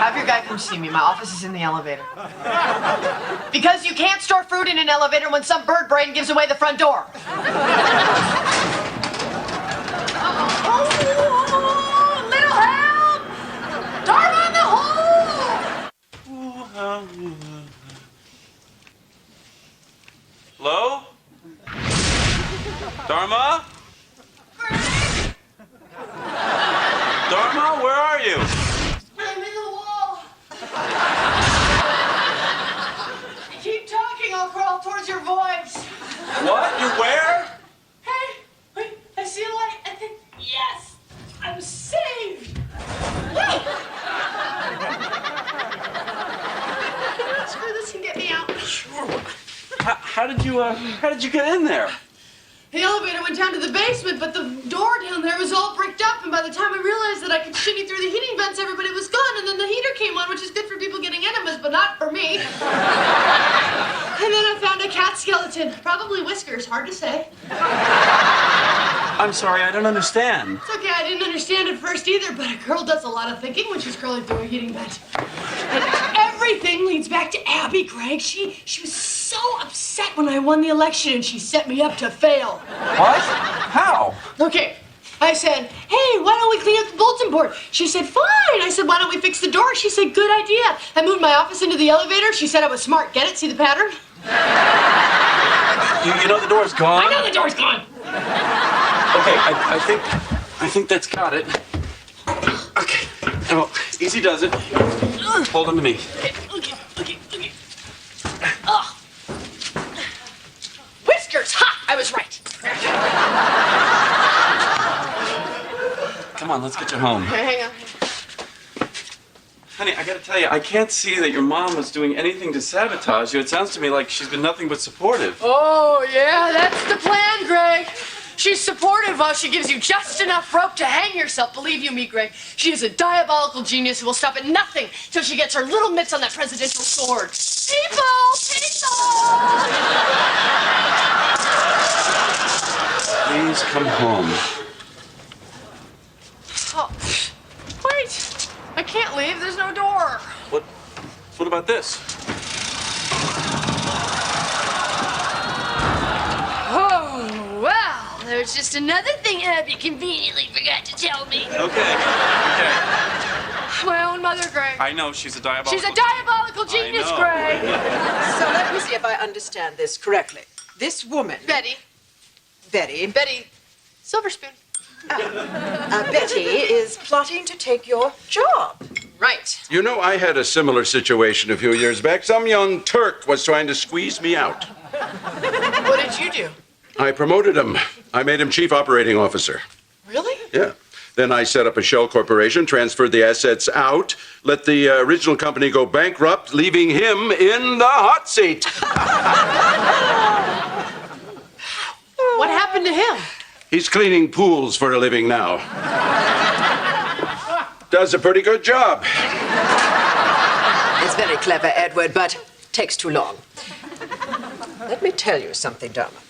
Have your guy come see me. My office is in the elevator. Because you can't store fruit in an elevator when some bird brain gives away the front door. Oh, little help! Dharma in the hole! Hello? Dharma? Dharma, where are you? I'm in the wall. Keep talking, I'll crawl towards your voice. What? You're where? Hey, wait, I see a light. I think, yes, I'm saved. Screw this and get me out. Sure. How did you get in there? The elevator went down to the basement, but the door down there was all bricked up, and by the time I realized that I could shimmy through the heating vents, everybody was gone, and then the heater came on, which is good for people getting enemas, but not for me. And then I found a cat skeleton. Probably whiskers, hard to say. I'm sorry, I don't understand. It's okay, I didn't understand at first either, but a girl does a lot of thinking when she's crawling through a heating vent. And everything leads back to Abby, Greg. She was so upset when I won the election, and she set me up to fail. What? How? Okay, I said, hey, why don't we clean up the bulletin board? She said, fine. I said, why don't we fix the door? She said, good idea. I moved my office into the elevator. She said I was smart. Get it? See the pattern? You know the door's gone? I know the door's gone. Okay, I think that's got it. Okay, well, easy does it. Hold on to me. Okay. Ugh. Whiskers, ha! I was right. Come on, let's get you home. Hang on. Honey, I gotta tell you, I can't see that your mom was doing anything to sabotage you. It sounds to me like she's been nothing but supportive. Oh, yeah, that's the plan, Greg. She's supportive while she gives you just enough rope to hang yourself. Believe you me, Greg, she is a diabolical genius who will stop at nothing till she gets her little mitts on that presidential sword. People, peace Please come home. Oh, wait. I can't leave. There's no door. What about this? Oh, well. There's just another thing Abby conveniently forgot to tell me. Okay. My own mother, Greg. I know, she's a diabolical... She's a diabolical genius, Greg. So let me see if I understand this correctly. This woman... Betty. Betty Silverspoon. Betty is plotting to take your job. Right. You know, I had a similar situation a few years back. Some young Turk was trying to squeeze me out. What did you do? I promoted him. I made him chief operating officer. Really? Yeah. Then I set up a shell corporation, transferred the assets out, let the original company go bankrupt, leaving him in the hot seat. What happened to him? He's cleaning pools for a living now. Does a pretty good job. It's very clever, Edward, but takes too long. Let me tell you something, Dharma.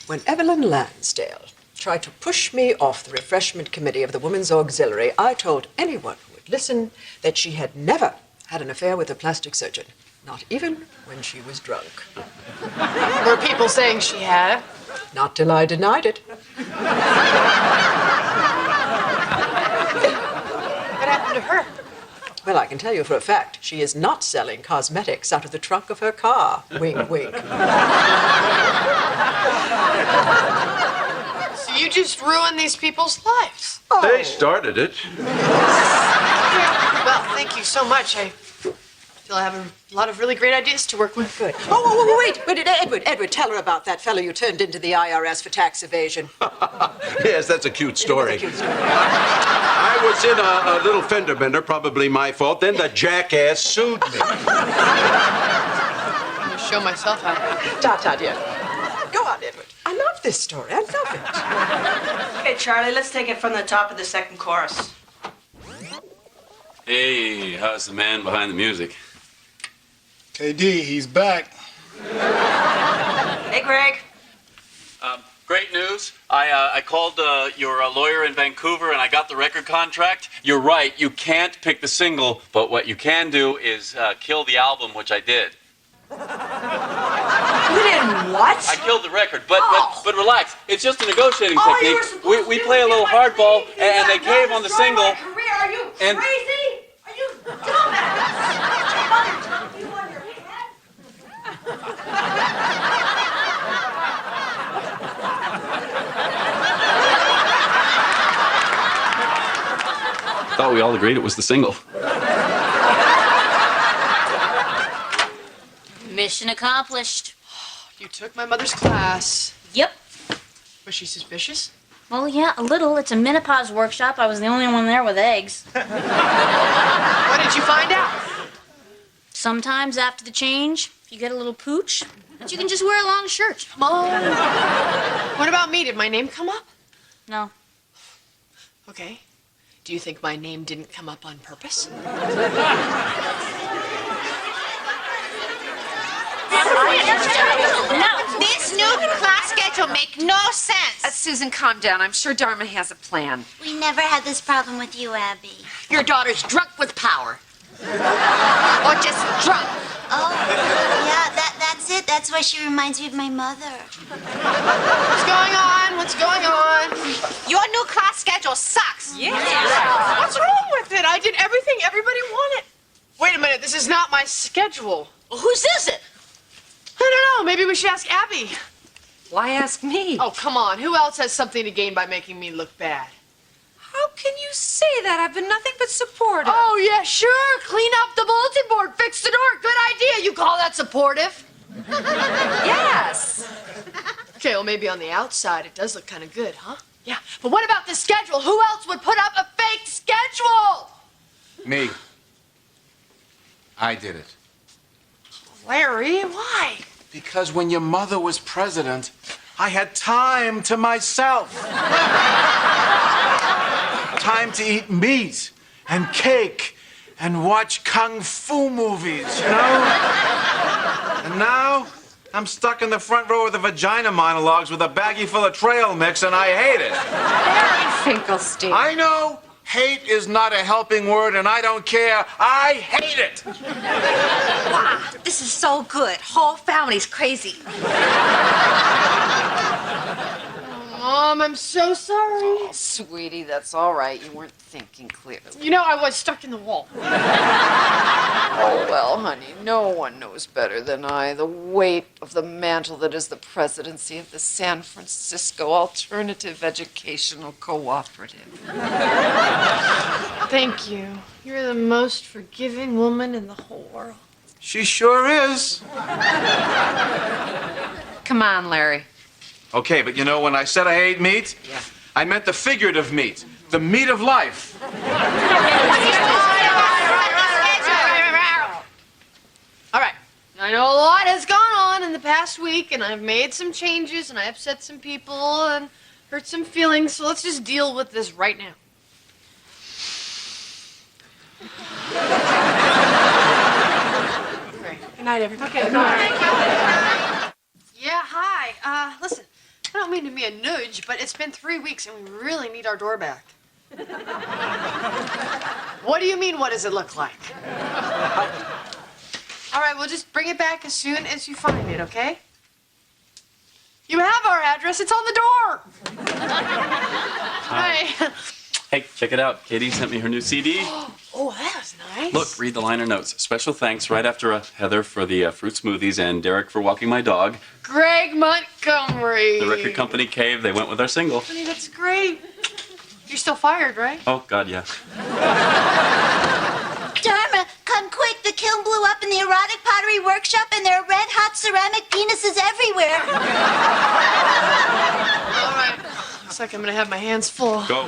When Evelyn Lansdale tried to push me off the refreshment committee of the Women's Auxiliary, I told anyone who would listen that she had never had an affair with a plastic surgeon, not even when she was drunk. Were people saying she had? Not till I denied it. What happened to her? can tell you for a fact she is not selling cosmetics out of the trunk of her car. Wink, wink. So you just ruined these people's lives. They started it. Well, thank you so much. I feel I have a lot of really great ideas to work with. Good. Oh, wait. Edward, tell her about that fellow you turned into the IRS for tax evasion. Yes, that's a cute story. It is a cute story. I was in a little fender bender, probably my fault. Then the jackass sued me. I'm gonna show myself how. Ta-ta, dear. Go on, Edward. I love this story. I love it. Okay, Charlie, let's take it from the top of the second chorus. Hey, how's the man behind the music? KD, he's back. Hey, Greg. Great news. I called your lawyer in Vancouver and I got the record contract. You're right, you can't pick the single, but what you can do is kill the album, which I did. You did what? I killed the record, but relax. It's just a negotiating You were technique. supposed We to play a little hardball, and they cave on the single. Are you And- crazy? Are you dumbass? You on your head? Thought we all agreed it was the single. Mission accomplished. You took my mother's class. Yep. Was she suspicious? Well, yeah, a little. It's a menopause workshop. I was the only one there with eggs. What did you find out? Sometimes after the change, you get a little pooch, but you can just wear a long shirt. Mom. What about me? Did my name come up? No. Okay. Do you think my name didn't come up on purpose? No, this new class schedule makes no sense. Susan, calm down. I'm sure Dharma has a plan. We never had this problem with you, Abby. Your daughter's drunk with power. Or just drunk. Oh, yeah, that's it. That's why she reminds me of my mother. What's going on? What's going on? Your new class schedule sucks. Yeah. What's wrong with it? I did everything everybody wanted. Wait a minute. This is not my schedule. Well, whose is it? I don't know. Maybe we should ask Abby. Why ask me? Oh, come on. Who else has something to gain by making me look bad? How can you say that? I've been nothing but supportive. Oh, yeah, sure. Clean up the bulletin board. Fix the door. Good idea. You call that supportive? Yes. Okay, well, maybe on the outside it does look kind of good, huh? Yeah. But what about the schedule? Who else would put up a fake schedule? Me. I did it. Larry, why? Because when your mother was president, I had time to myself. Time to eat meat and cake and watch kung fu movies, you know? And now, I'm stuck in the front row of the vagina monologues with a baggie full of trail mix, and I hate it. Larry Finkelstein. I know hate is not a helping word, and I don't care. I hate it. Wow, this is so good. Whole family's crazy. Mom, I'm so sorry. Oh, sweetie, that's all right. You weren't thinking clearly. You know, I was stuck in the wall. Oh, well, honey, no one knows better than I the weight of the mantle that is the presidency of the San Francisco Alternative Educational Cooperative. Thank you. You're the most forgiving woman in the whole world. She sure is. Come on, Larry. Okay, but you know, when I said I hate meat, Yeah. I meant the figurative meat, the meat of life. All right. I know a lot has gone on in the past week, and I've made some changes, and I upset some people and hurt some feelings, so let's just deal with this right now. Okay. Good night, everybody. Okay, bye. Yeah, hi. Listen, I don't mean to be a nudge, but it's been 3 weeks, and we really need our door back. What do you mean, what does it look like? All right, we'll just bring it back as soon as you find it, okay? You have our address. It's on the door. Hi. Hey, check it out. Katie sent me her new CD. Oh, Oh, that was nice. Look, read the liner notes. Special thanks right after Heather for the fruit smoothies and Derek for walking my dog. Greg Montgomery. The record company caved. They went with our single. Honey, that's great. You're still fired, right? Oh, God, yeah. Dharma, come quick. The kiln blew up in the erotic pottery workshop and there are red-hot ceramic penises everywhere. All right. Looks like I'm going to have my hands full. Go.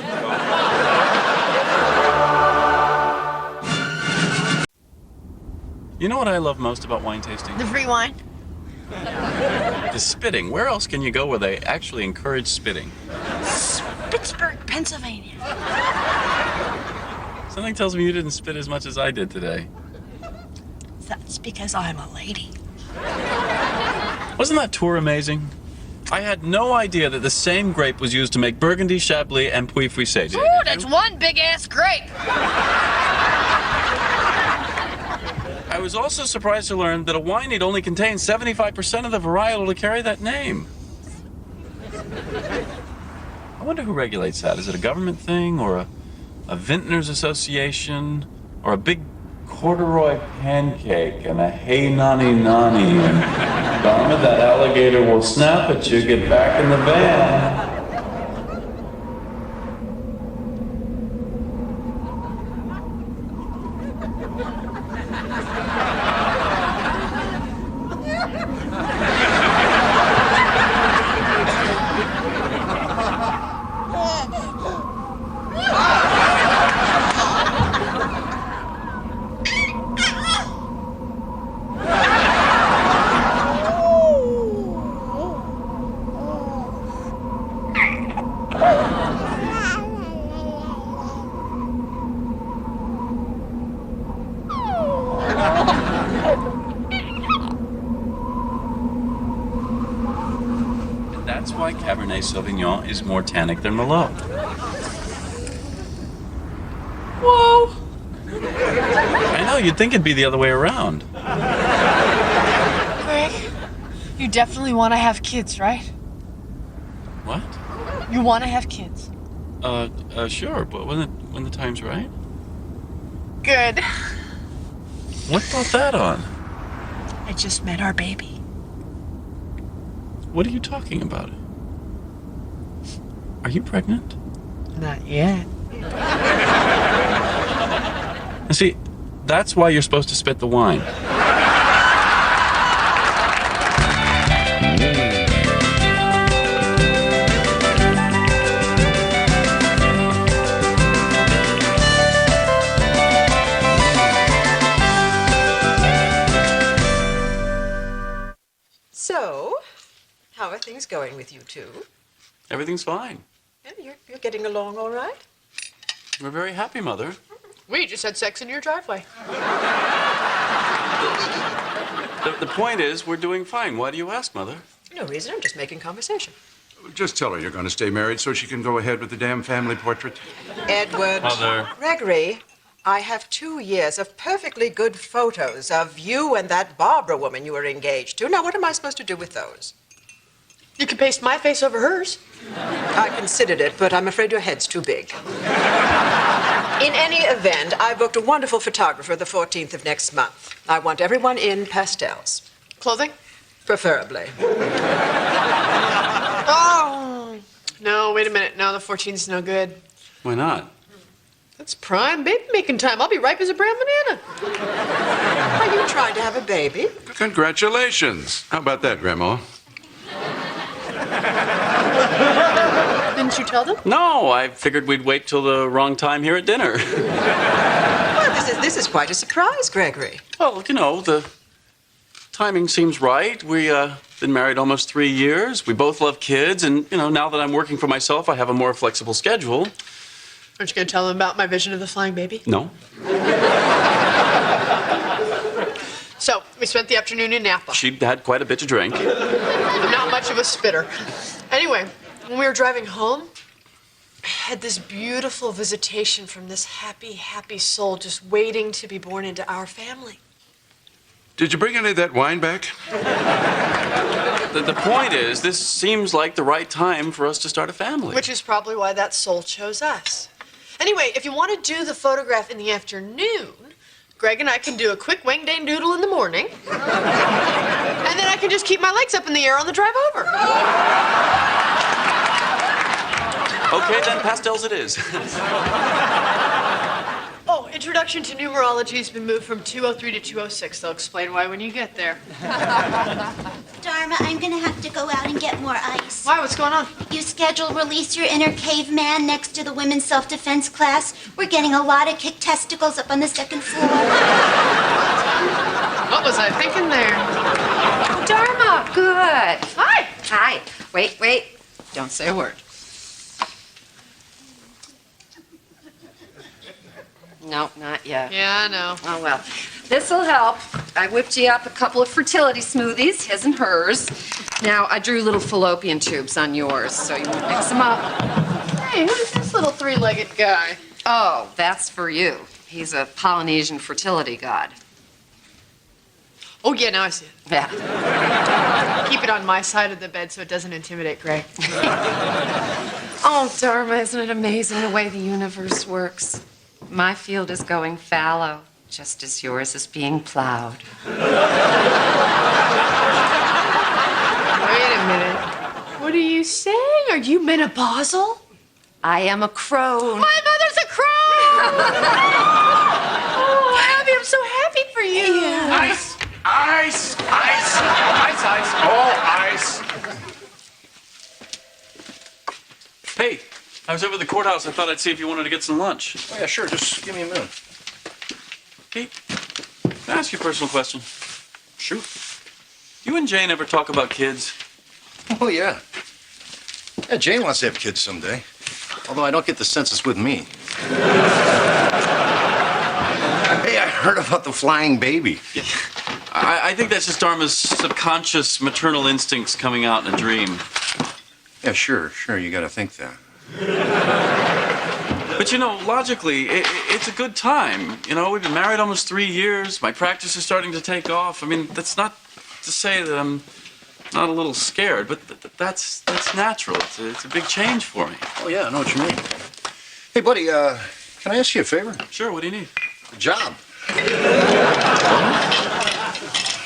You know what I love most about wine tasting? The free wine. Is spitting. Where else can you go where they actually encourage spitting? Pittsburgh, Pennsylvania. Something tells me you didn't spit as much as I did today. That's because I'm a lady. Wasn't that tour amazing? I had no idea that the same grape was used to make Burgundy, Chablis, and Puy Frisé. Ooh, that's one big-ass grape. I was also surprised to learn that a wine need only contain 75% of the varietal to carry that name. I wonder who regulates that. Is it a government thing, or a vintners association, or a big corduroy pancake and a hey nani nani? Dharma, that alligator will snap at you. Get back in the van. That's why Cabernet Sauvignon is more tannic than Merlot. Whoa! I know, you'd think it'd be the other way around. Greg, you definitely want to have kids, right? What? You want to have kids. Sure, but when the time's right. Good. What brought that on? I just met our baby. What are you talking about? Are you pregnant? Not yet. And see, that's why you're supposed to spit the wine. So, how are things going with you two? Everything's fine. Yeah, you're getting along all right? We're very happy, Mother. We just had sex in your driveway. The point is, we're doing fine. Why do you ask, Mother? No reason, I'm just making conversation. Just tell her you're going to stay married so she can go ahead with the damn family portrait. Edward. Mother. Gregory, I have 2 years of perfectly good photos of you and that Barbara woman you were engaged to. Now, what am I supposed to do with those? You could paste my face over hers. I considered it, but I'm afraid your head's too big. In any event, I booked a wonderful photographer the 14th of next month. I want everyone in pastels. Clothing? Preferably. Oh, no, wait a minute. No, the 14th is no good. Why not? That's prime baby making time. I'll be ripe as a brown banana. Are you trying to have a baby? Congratulations. How about that, Grandma? Didn't you tell them? No, I figured we'd wait till the wrong time here at dinner. Well, this is quite a surprise, Gregory. Well, you know, the timing seems right. We've been married almost 3 years. We both love kids, and, you know, now that I'm working for myself, I have a more flexible schedule. Aren't you going to tell them about my vision of the flying baby? No. So, we spent the afternoon in Napa. She had quite a bit to drink. I'm not much of a spitter. Anyway, when we were driving home, I had this beautiful visitation from this happy, happy soul just waiting to be born into our family. Did you bring any of that wine back? The point is, this seems like the right time for us to start a family. Which is probably why that soul chose us. Anyway, if you want to do the photograph in the afternoon, Greg and I can do a quick wang dang doodle in the morning. And then I can just keep my legs up in the air on the drive over. Okay, then pastels it is. Oh, introduction to numerology has been moved from 203 to 206. They'll explain why when you get there. Dharma, I'm gonna have to go out and get more ice. Why? What's going on? You scheduled Release Your Inner Caveman next to the women's self-defense class. We're getting a lot of kicked testicles up on the second floor. What was I thinking there? Dharma, good. Hi. Hi. Wait. Don't say a word. No, not yet. Yeah, I know. Oh, well. This'll help. I whipped you up a couple of fertility smoothies, his and hers. Now, I drew little fallopian tubes on yours, so you want to mix them up. Hey, who's this little three-legged guy? Oh, that's for you. He's a Polynesian fertility god. Oh, yeah, now I see it. Yeah. Keep it on my side of the bed so it doesn't intimidate Greg. Oh, Dharma, isn't it amazing the way the universe works? My field is going fallow, just as yours is being plowed. Wait a minute. What are you saying? Are you menopausal? I am a crone. My mother's a crone! Oh, Abby, I'm so happy for you. Ice! Ice! Ice! Ice, ice! Oh, ice! Hey, I was over at the courthouse. I thought I'd see if you wanted to get some lunch. Oh, yeah, sure. Just give me a minute. Pete, can I ask you a personal question? Shoot. You and Jane ever talk about kids? Oh, yeah. Yeah, Jane wants to have kids someday. Although I don't get the sense it's with me. Hey, I heard about the flying baby. Yeah. I think that's just Dharma's subconscious maternal instincts coming out in a dream. Yeah, sure. You gotta think that. But, you know, logically, it's a good time. You know, we've been married almost 3 years. My practice is starting to take off. I mean, that's not to say that I'm not a little scared, but that's natural. It's a big change for me. Oh, yeah, I know what you mean. Hey, buddy, can I ask you a favor? Sure, what do you need? A job.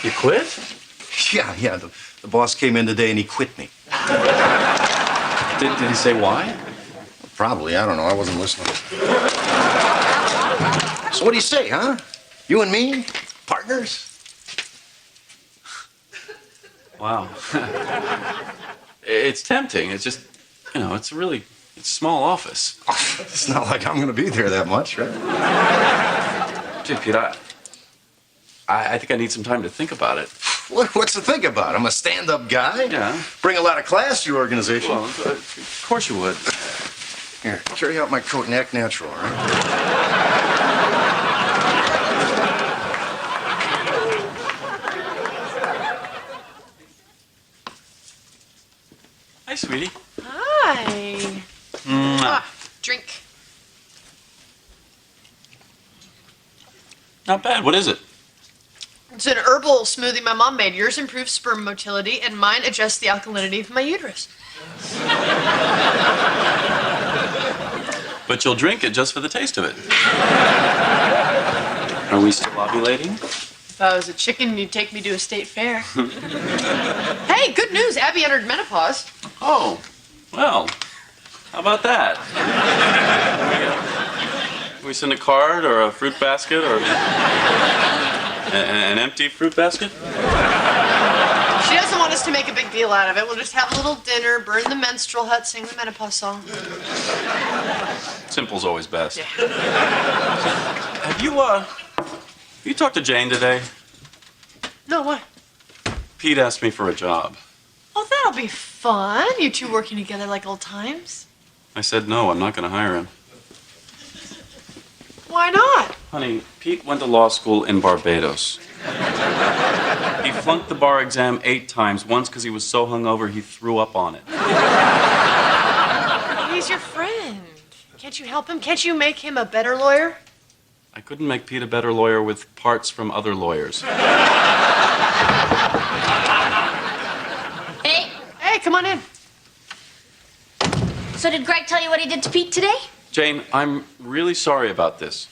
You quit? Yeah. The boss came in today and he quit me. Did he say why? Probably. I don't know. I wasn't listening. So what do you say, huh? You and me? Partners? Wow. It's tempting. It's just, you know, it's a small office. It's not like I'm going to be there that much, right? Gee, Pete, I think I need some time to think about it. What's to think about? I'm a stand-up guy. Yeah. Bring a lot of class to your organization. Well, of course you would. Here, carry out my coat and act natural, all right? Hi, sweetie. Hi. Drink. Not bad. What is it? It's an herbal smoothie my mom made. Yours improves sperm motility, and mine adjusts the alkalinity of my uterus. But you'll drink it just for the taste of it. Are we still ovulating? If I was a chicken, you'd take me to a state fair. Hey, good news. Abby entered menopause. Oh, well, how about that? Can we send a card or a fruit basket or an empty fruit basket? She doesn't want us to make a big deal out of it. We'll just have a little dinner, burn the menstrual hut, sing the menopause song. Simple's always best. Yeah. Have you talked to Jane today? No, what? Pete asked me for a job. Oh, that'll be fun. You two working together like old times. I said no, I'm not going to hire him. Why not? Honey, Pete went to law school in Barbados. He flunked the bar exam 8 times, once because he was so hungover he threw up on it. He's your friend. Can't you help him? Can't you make him a better lawyer? I couldn't make Pete a better lawyer with parts from other lawyers. Hey, Hey, come on in. so did Greg tell you what he did to Pete today? Jane, I'm really sorry about this.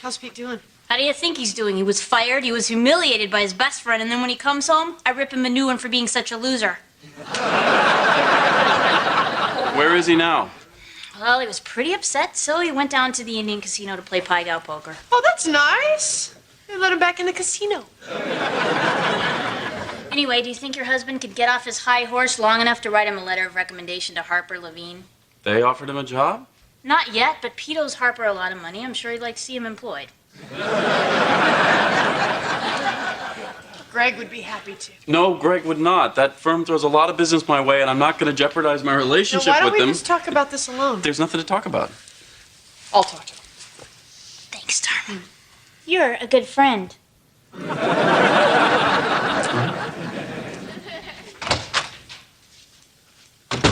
How's Pete doing? How do you think he's doing? He was fired, he was humiliated by his best friend, and then when he comes home, I rip him a new one for being such a loser. Where is he now? Well, he was pretty upset, so he went down to the Indian casino to play Pai-Gow poker. Oh, that's nice. They let him back in the casino. Anyway, do you think your husband could get off his high horse long enough to write him a letter of recommendation to Harper Levine? They offered him a job? Not yet, but Pete owes Harper a lot of money. I'm sure he'd like to see him employed. Greg would be happy to. No, Greg would not. That firm throws a lot of business my way, and I'm not going to jeopardize my relationship Why don't with we them. just talk about this alone? There's nothing to talk about. I'll talk to him. Thanks, Dharma. You're a good friend.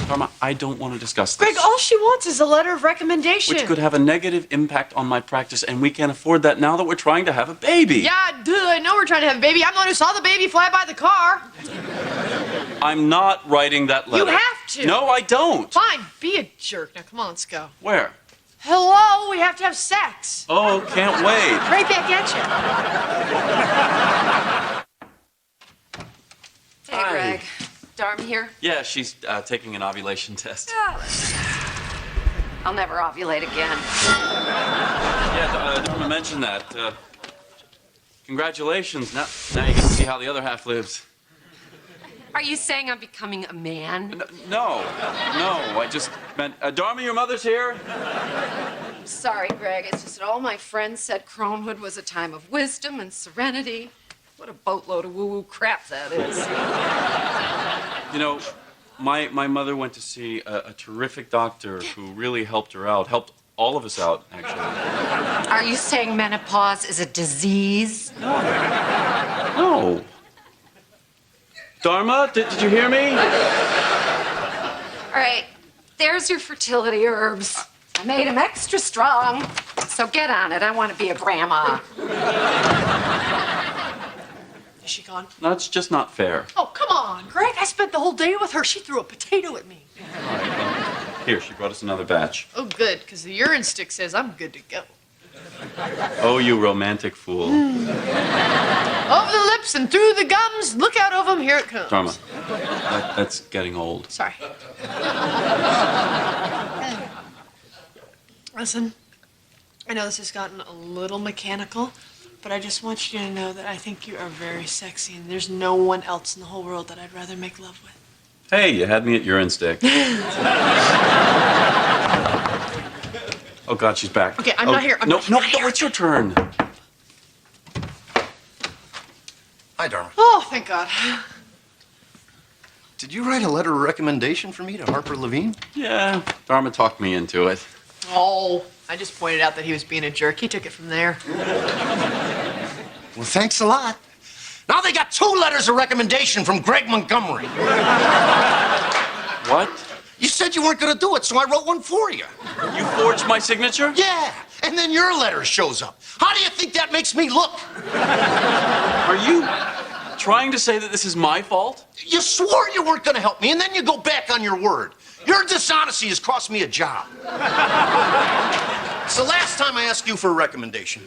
Dharma, I don't want to discuss this. Greg, all she wants is a letter of recommendation. Which could have a negative impact on my practice, and we can't afford that now that we're trying to have a baby. Yeah, duh. I know we're trying to have a baby. I'm the one who saw the baby fly by the car. I'm not writing that letter. You have to. No, I don't. Fine, be a jerk. Now, come on, let's go. Where? Hello, we have to have sex. Oh, can't wait. Right back at you. Hey, Greg. Dharma here? Yeah, she's taking an ovulation test. I'll never ovulate again. Yeah, Dharma mentioned that. Congratulations. Now you get to see how the other half lives. Are you saying I'm becoming a man? No. I just meant... Dharma, your mother's here? Sorry, Greg. It's just that all my friends said Cronewood was a time of wisdom and serenity. What a boatload of woo-woo crap that is. You know, my mother went to see a terrific doctor who really helped her out. Helped all of us out, actually. Are you saying menopause is a disease? No. Dharma, did you hear me? All right, there's your fertility herbs. I made them extra strong. So get on it. I want to be a grandma. Is she gone? That's just not fair. Oh, come on, Greg. I spent the whole day with her. She threw a potato at me. Here, she brought us another batch. Oh, good, because the urine stick says I'm good to go. Oh, you romantic fool. Over the lips and through the gums. Look out of them. Here it comes. Dharma, that's getting old. Sorry. Listen, I know this has gotten a little mechanical, but I just want you to know that I think you are very sexy, and there's no one else in the whole world that I'd rather make love with. Hey, you had me at urine stick. Oh, God, she's back. Okay, I'm not here. I'm no, not here. No, it's your turn. Hi, Dharma. Oh, thank God. Did you write a letter of recommendation for me to Harper Levine? Yeah, Dharma talked me into it. Oh, I just pointed out that he was being a jerk. He took it from there. Well, thanks a lot. Now they got 2 letters of recommendation from Greg Montgomery. What? You said you weren't going to do it, so I wrote one for you. You forged my signature? Yeah, and then your letter shows up. How do you think that makes me look? Are you trying to say that this is my fault? You swore you weren't going to help me, and then you go back on your word. Your dishonesty has cost me a job. It's the last time I ask you for a recommendation.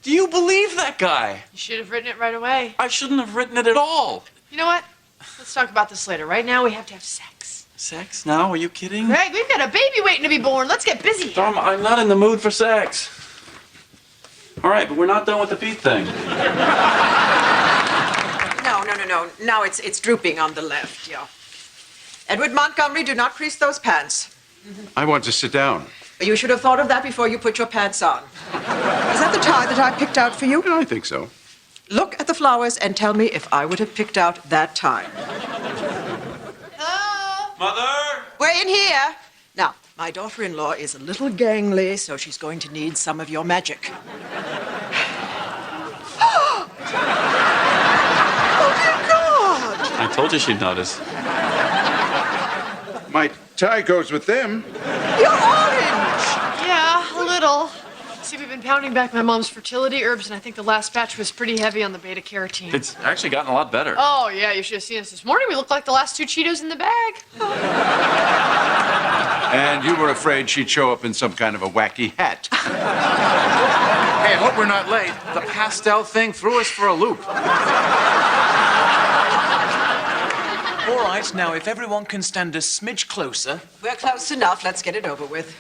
Do you believe that guy? You should have written it right away. I shouldn't have written it at all. You know what? Let's talk about this later. Right now, we have to have sex. Sex now? Are you kidding? Greg, we've got a baby waiting to be born. Let's get busy. Dharma, I'm not in the mood for sex. All right, but we're not done with the Pete thing. No. Now it's drooping on the left, yeah. Edward Montgomery, do not crease those pants. I want to sit down. You should have thought of that before you put your pants on. Is that the tie that I picked out for you? I think so. Look at the flowers and tell me if I would have picked out that tie. Mother? We're in here. Now, my daughter-in-law is a little gangly, so she's going to need some of your magic. Oh, dear God! I told you she'd notice. My tie goes with them. You're orange! Yeah, a little. See, we've been pounding back my mom's fertility herbs, and I think the last batch was pretty heavy on the beta-carotene. It's actually gotten a lot better. Oh, yeah, you should have seen us this morning. We looked like the last 2 Cheetos in the bag. And you were afraid she'd show up in some kind of a wacky hat. Hey, I hope we're not late. The pastel thing threw us for a loop. All right, now, if everyone can stand a smidge closer. We're close enough. Let's get it over with.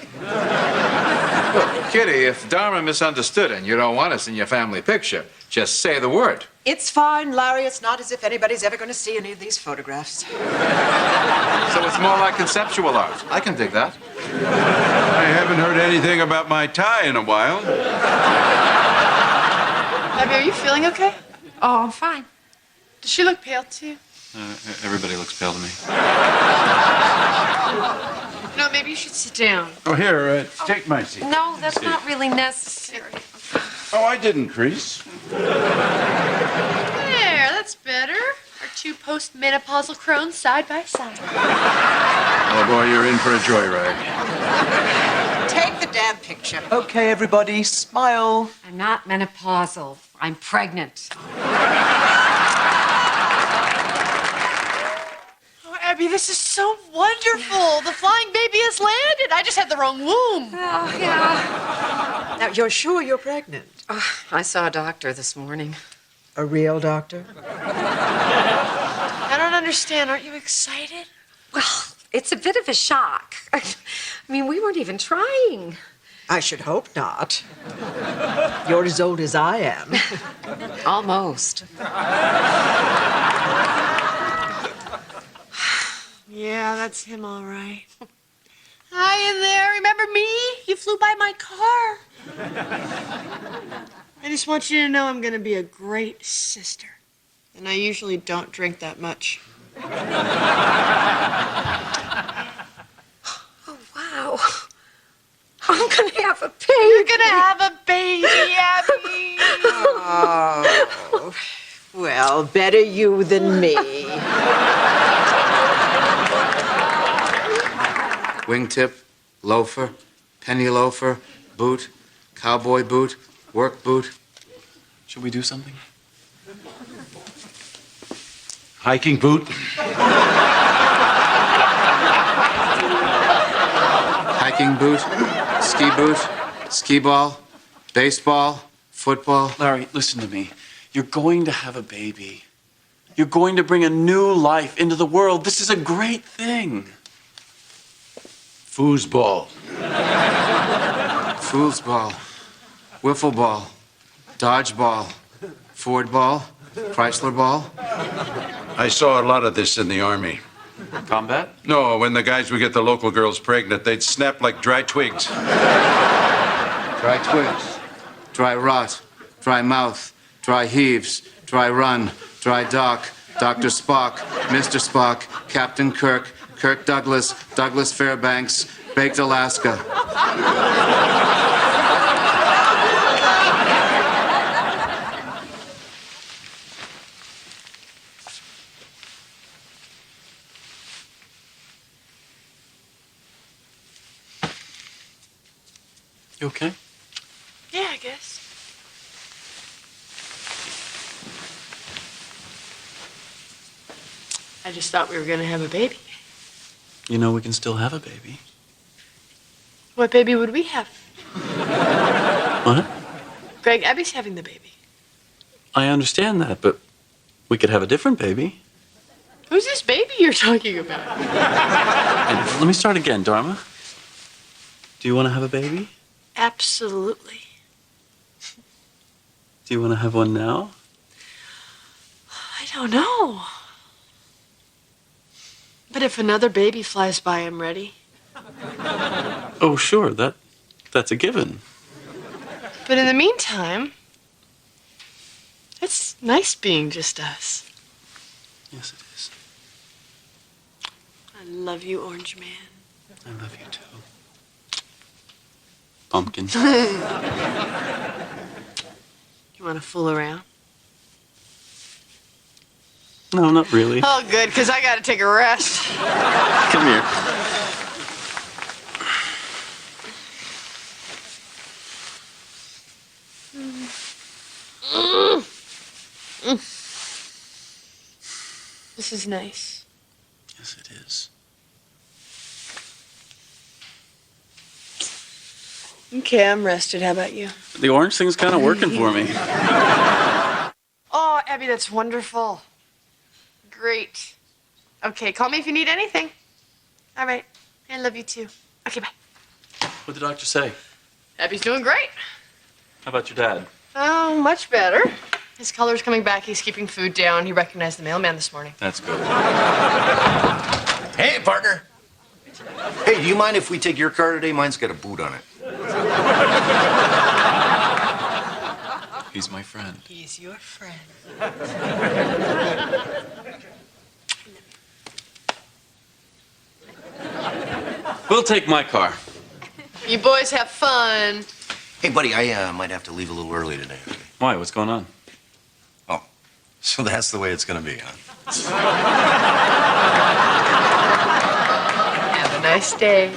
Look, Kitty, if Dharma misunderstood and you don't want us in your family picture, just say the word. It's fine, Larry. It's not as if anybody's ever going to see any of these photographs. So it's more like conceptual art. I can dig that. I haven't heard anything about my tie in a while. Abby, are you feeling okay? Oh, I'm fine. Does she look pale to you? Everybody looks pale to me. No, maybe you should sit down. Oh, here, take my seat. No, that's not really necessary. Oh, I didn't crease. There, that's better. Our two post-menopausal crones side by side. Oh, boy, you're in for a joyride. Take the damn picture. Okay, everybody, smile. I'm not menopausal. I'm pregnant. Oh, Abby, this is so wonderful. The flying baby has landed. I just had the wrong womb. Oh, yeah. Now, you're sure you're pregnant? I saw a doctor this morning. A real doctor? I don't understand. Aren't you excited? Well, it's a bit of a shock. I mean, we weren't even trying. I should hope not. You're as old as I am. Almost. Yeah, that's him, all right. Hi in there. Remember me? You flew by my car. I just want you to know I'm going to be a great sister. And I usually don't drink that much. Oh, wow. I'm going to have a baby. You're going to have a baby, Abby. Oh, well, better you than me. Wingtip, loafer, penny loafer, boot, cowboy boot, work boot. Should we do something? Hiking boot. Hiking boot, skee ball, baseball, football. Larry, listen to me. You're going to have a baby. You're going to bring a new life into the world. This is a great thing. Foosball. Foosball, wiffle ball, dodgeball, Ford ball, Chrysler ball. I saw a lot of this in the Army. Combat? No, when the guys would get the local girls pregnant, they'd snap like dry twigs. Dry twigs, dry rot, dry mouth, dry heaves, dry run, dry dock, Dr. Spock, Mr. Spock, Captain Kirk, Kirk Douglas, Douglas Fairbanks, Baked Alaska. You okay? Yeah, I guess. I just thought we were going to have a baby. You know we can still have a baby. What baby would we have? What? Greg, Abby's having the baby. I understand that, but we could have a different baby. Who's this baby you're talking about? And let me start again, Dharma. Do you want to have a baby? Absolutely. Do you want to have one now? I don't know. But if another baby flies by, I'm ready. Oh, sure. That's a given. But in the meantime, it's nice being just us. Yes, it is. I love you, Orange Man. I love you too. Pumpkin. You want to fool around? No, not really. Oh, good, because I got to take a rest. Come here. This is nice. Yes, it is. Okay, I'm rested. How about you? The orange thing's kind of working for me. Oh, Abby, that's wonderful. Great. Okay, call me if you need anything. All right. I love you too. Okay, bye. What'd the doctor say? Abby's doing great. How about your dad? Oh, much better. His color's coming back. He's keeping food down. He recognized the mailman this morning. That's good. Hey, partner. Hey, do you mind if we take your car today? Mine's got a boot on it. He's my friend. He's your friend. We'll take my car. You boys have fun. Hey, buddy, I might have to leave a little early today. Okay? Why? What's going on? Oh, so that's the way it's gonna be, huh? Have a nice day.